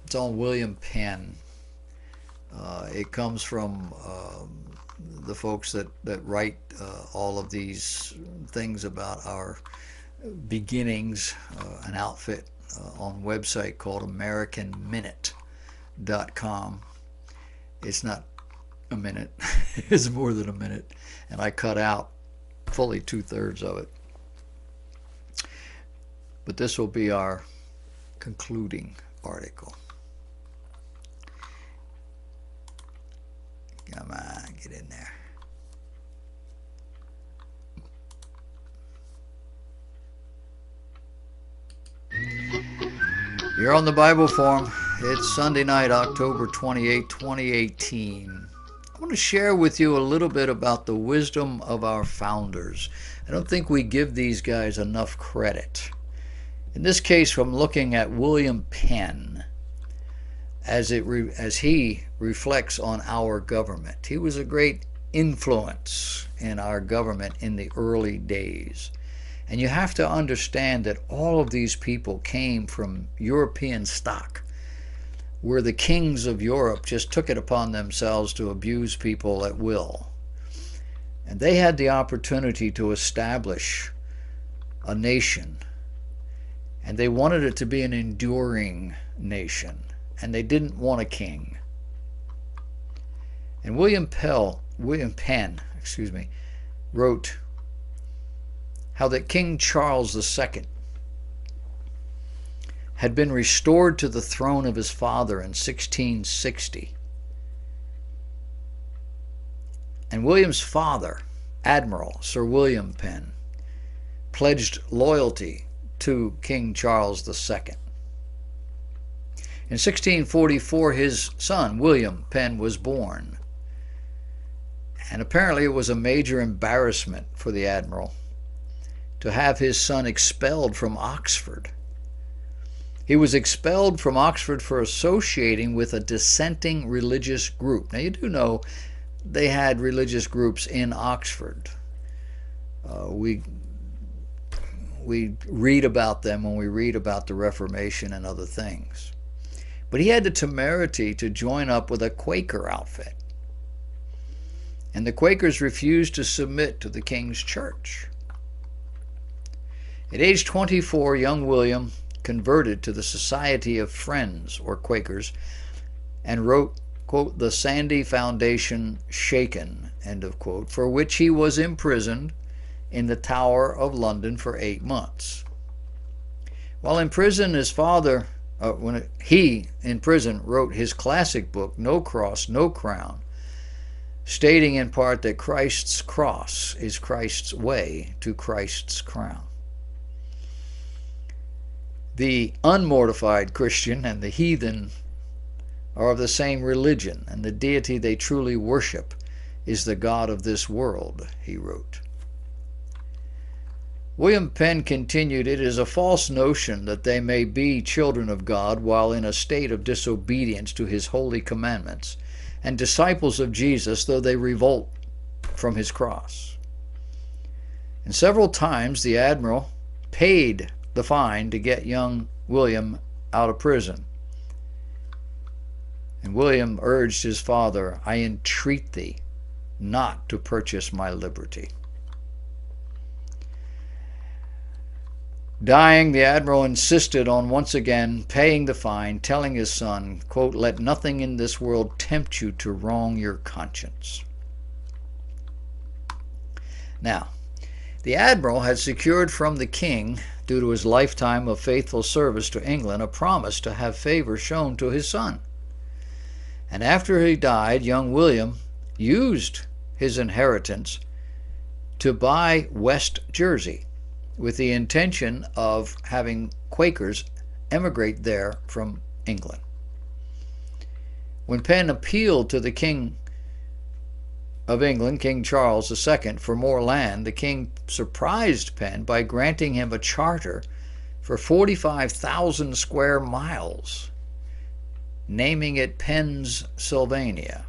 It's on William Penn. It comes from the folks that write all of these things about our beginnings, an outfit on a website called AmericanMinute.com. It's not a minute. It's more than a minute. And I cut out fully 2/3 of it. But this will be our concluding article. Come on, get in there. You're on the Bible Forum. It's Sunday night, October 28, 2018. I want to share with you a little bit about the wisdom of our founders. I don't think we give these guys enough credit. In this case, from looking at William Penn, as he reflects on our government. He was a great influence in our government in the early days. And you have to understand that all of these people came from European stock, where the kings of Europe just took it upon themselves to abuse people at will. And they had the opportunity to establish a nation. And they wanted it to be an enduring nation. And they didn't want a king. And William Penn, wrote how that King Charles II had been restored to the throne of his father in 1660. And William's father, Admiral Sir William Penn, pledged loyalty to King Charles II. In 1644, his son, William Penn, was born. And apparently it was a major embarrassment for the admiral to have his son expelled from Oxford. He was expelled from Oxford for associating with a dissenting religious group. Now, you do know they had religious groups in Oxford. We read about them when we read about the Reformation and other things. But he had the temerity to join up with a Quaker outfit. And the Quakers refused to submit to the king's church. At age 24, young William converted to the Society of Friends, or Quakers, and wrote, quote, "The Sandy Foundation Shaken," end of quote, for which he was imprisoned in the Tower of London for 8 months. While in prison, his father, in prison, wrote his classic book, No Cross, No Crown, stating in part that Christ's cross is Christ's way to Christ's crown. The unmortified Christian and the heathen are of the same religion, and the deity they truly worship is the God of this world, he wrote. William Penn continued, "It is a false notion that they may be children of God while in a state of disobedience to his holy commandments, and disciples of Jesus though they revolt from his cross." And several times the admiral paid the fine to get young William out of prison. And William urged his father, "I entreat thee not to purchase my liberty." Dying, the admiral insisted on once again paying the fine, telling his son, quote, "Let nothing in this world tempt you to wrong your conscience." Now, the admiral had secured from the king, due to his lifetime of faithful service to England, a promise to have favor shown to his son. And after he died, young William used his inheritance to buy West Jersey, with the intention of having Quakers emigrate there from England. When Penn appealed to the King of England, King Charles II, for more land, the king surprised Penn by granting him a charter for 45,000 square miles, naming it Pennsylvania.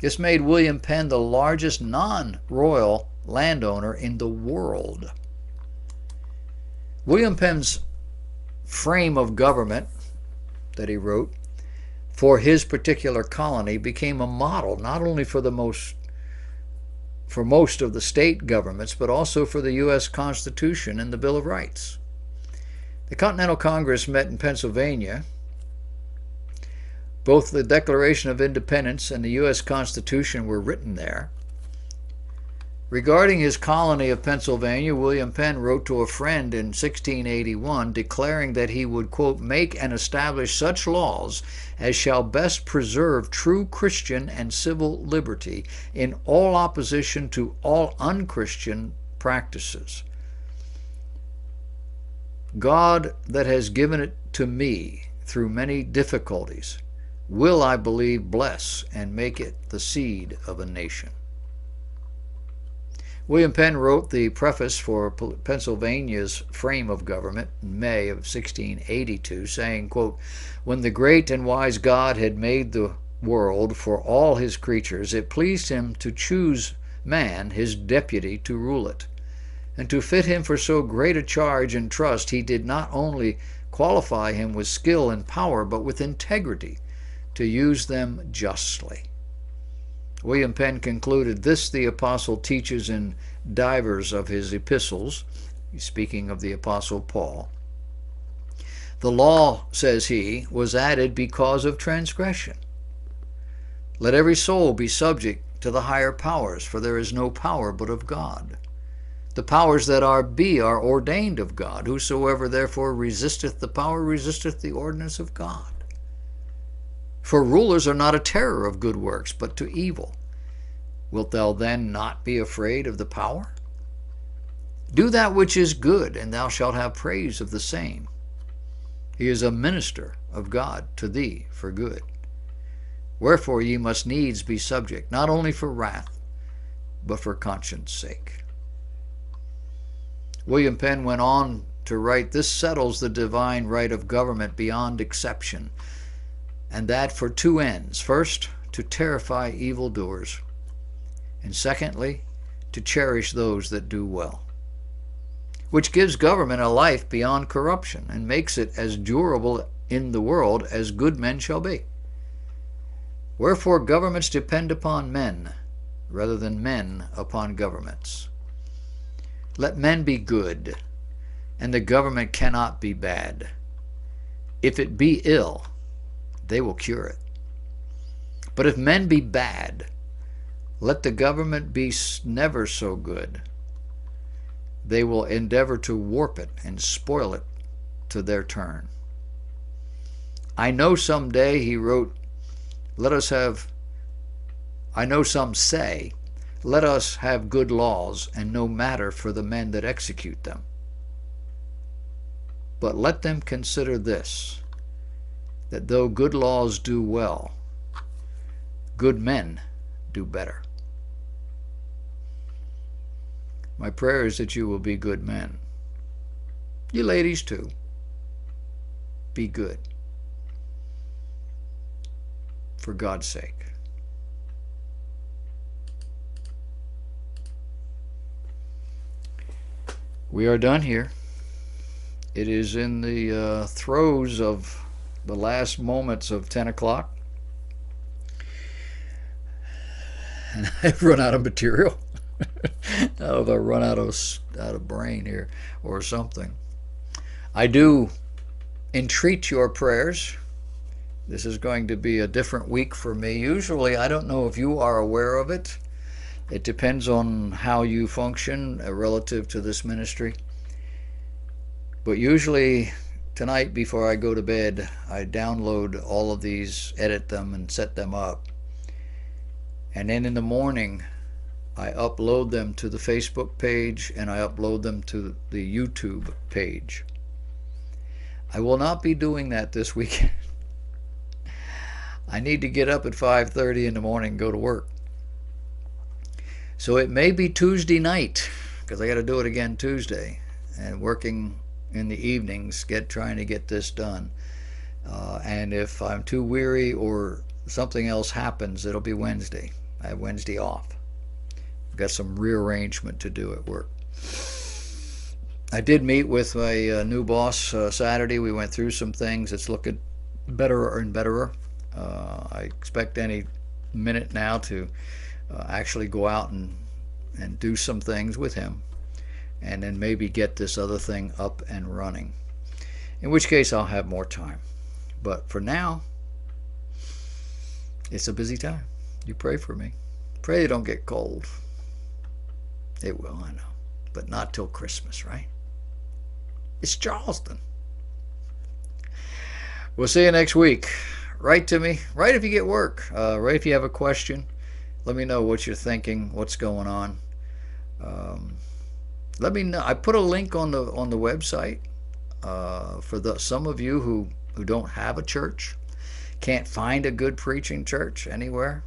This made William Penn the largest non-royal landowner in the world. William Penn's frame of government that he wrote for his particular colony became a model not only for most of the state governments, but also for the U.S. Constitution and the Bill of Rights. The Continental Congress met in Pennsylvania. Both the Declaration of Independence and the U.S. Constitution were written there. Regarding his colony of Pennsylvania, William Penn wrote to a friend in 1681 declaring that he would, quote, "make and establish such laws as shall best preserve true Christian and civil liberty in all opposition to all unchristian practices. God that has given it to me through many difficulties will, I believe, bless and make it the seed of a nation." William Penn wrote the preface for Pennsylvania's frame of government in May of 1682, saying, quote, "When the great and wise God had made the world for all his creatures, it pleased him to choose man his deputy to rule it. And to fit him for so great a charge and trust, he did not only qualify him with skill and power, but with integrity to use them justly." William Penn concluded, "This the apostle teaches in divers of his epistles," speaking of the apostle Paul. "The law," says he, "was added because of transgression. Let every soul be subject to the higher powers, for there is no power but of God. The powers that are ordained of God. Whosoever therefore resisteth the power resisteth the ordinance of God. For rulers are not a terror of good works, but to evil. Wilt thou then not be afraid of the power? Do that which is good, and thou shalt have praise of the same. He is a minister of God to thee for good. Wherefore ye must needs be subject, not only for wrath, but for conscience sake." William Penn went on to write, "This settles the divine right of government beyond exception, and that for two ends. First, to terrify evildoers, and secondly, to cherish those that do well, which gives government a life beyond corruption, and makes it as durable in the world as good men shall be. Wherefore governments depend upon men, rather than men upon governments. Let men be good, and the government cannot be bad. If it be ill, they will cure it. But if men be bad, let the government be never so good, they will endeavor to warp it and spoil it to their turn. I know someday, he wrote, I know some say, let us have good laws and no matter for the men that execute them. But let them consider this, that though good laws do well, good men do better. My prayer is that you will be good men. You ladies too. Be good. For God's sake. We are done here. It is in the throes of the last moments of 10 o'clock. And I've run out of material. I've run out of brain here or something. I do entreat your prayers. This is going to be a different week for me. Usually, I don't know if you are aware of it. It depends on how you function relative to this ministry. But usually tonight before I go to bed, I download all of these, edit them, and set them up. And then in the morning, I upload them to the Facebook page and I upload them to the YouTube page. I will not be doing that this weekend. I need to get up at 5:30 in the morning and go to work. So it may be Tuesday night, because I got to do it again Tuesday, and working in the evenings, trying to get this done. And if I'm too weary or something else happens, it'll be Wednesday. I have Wednesday off. I've got some rearrangement to do at work. I did meet with my new boss Saturday. We went through some things. It's looking better and betterer. I expect any minute now to actually go out and do some things with him, and then maybe get this other thing up and running, in which case I'll have more time. But for now, it's a busy time. You pray for me. Pray you don't get cold. It will, I know, but not till Christmas, right? It's Charleston. We'll see you next week. Write to me. Write if you get work. Write if you have a question. Let me know what you're thinking, what's going on. Let me know. I put a link on the website for some of you who don't have a church, can't find a good preaching church anywhere.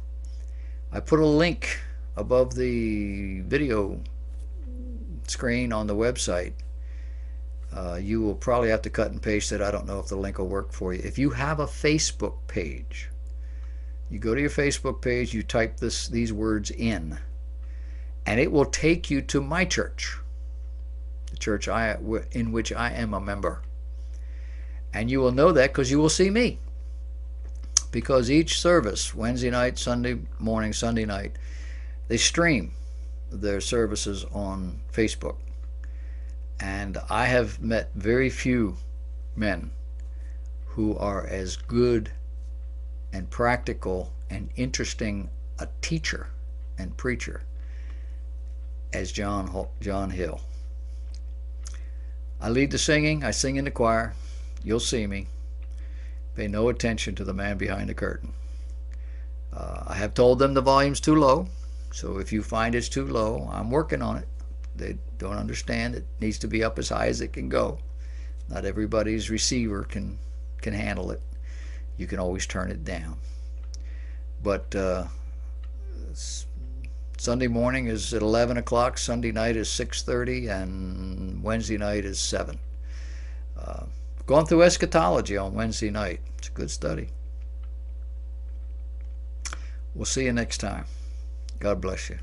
I put a link above the video screen on the website. You will probably have to cut and paste it. I don't know if the link will work for you. If you have a Facebook page, you go to your Facebook page, you type these words in, and it will take you to my church, the church in which I am a member. And you will know that because you will see me. Because each service, Wednesday night, Sunday morning, Sunday night, they stream their services on Facebook. And I have met very few men who are as good and practical and interesting a teacher and preacher as John Hill. I lead the singing. I sing in the choir. You'll see me. Pay no attention to the man behind the curtain. I have told them the volume's too low, so if you find it's too low, I'm working on it. They don't understand it needs to be up as high as it can go. Not everybody's receiver can handle it. You can always turn it down. But Sunday morning is at 11 o'clock, Sunday night is 6:30, and Wednesday night is 7. Going through eschatology on Wednesday night. It's a good study. We'll see you next time. God bless you.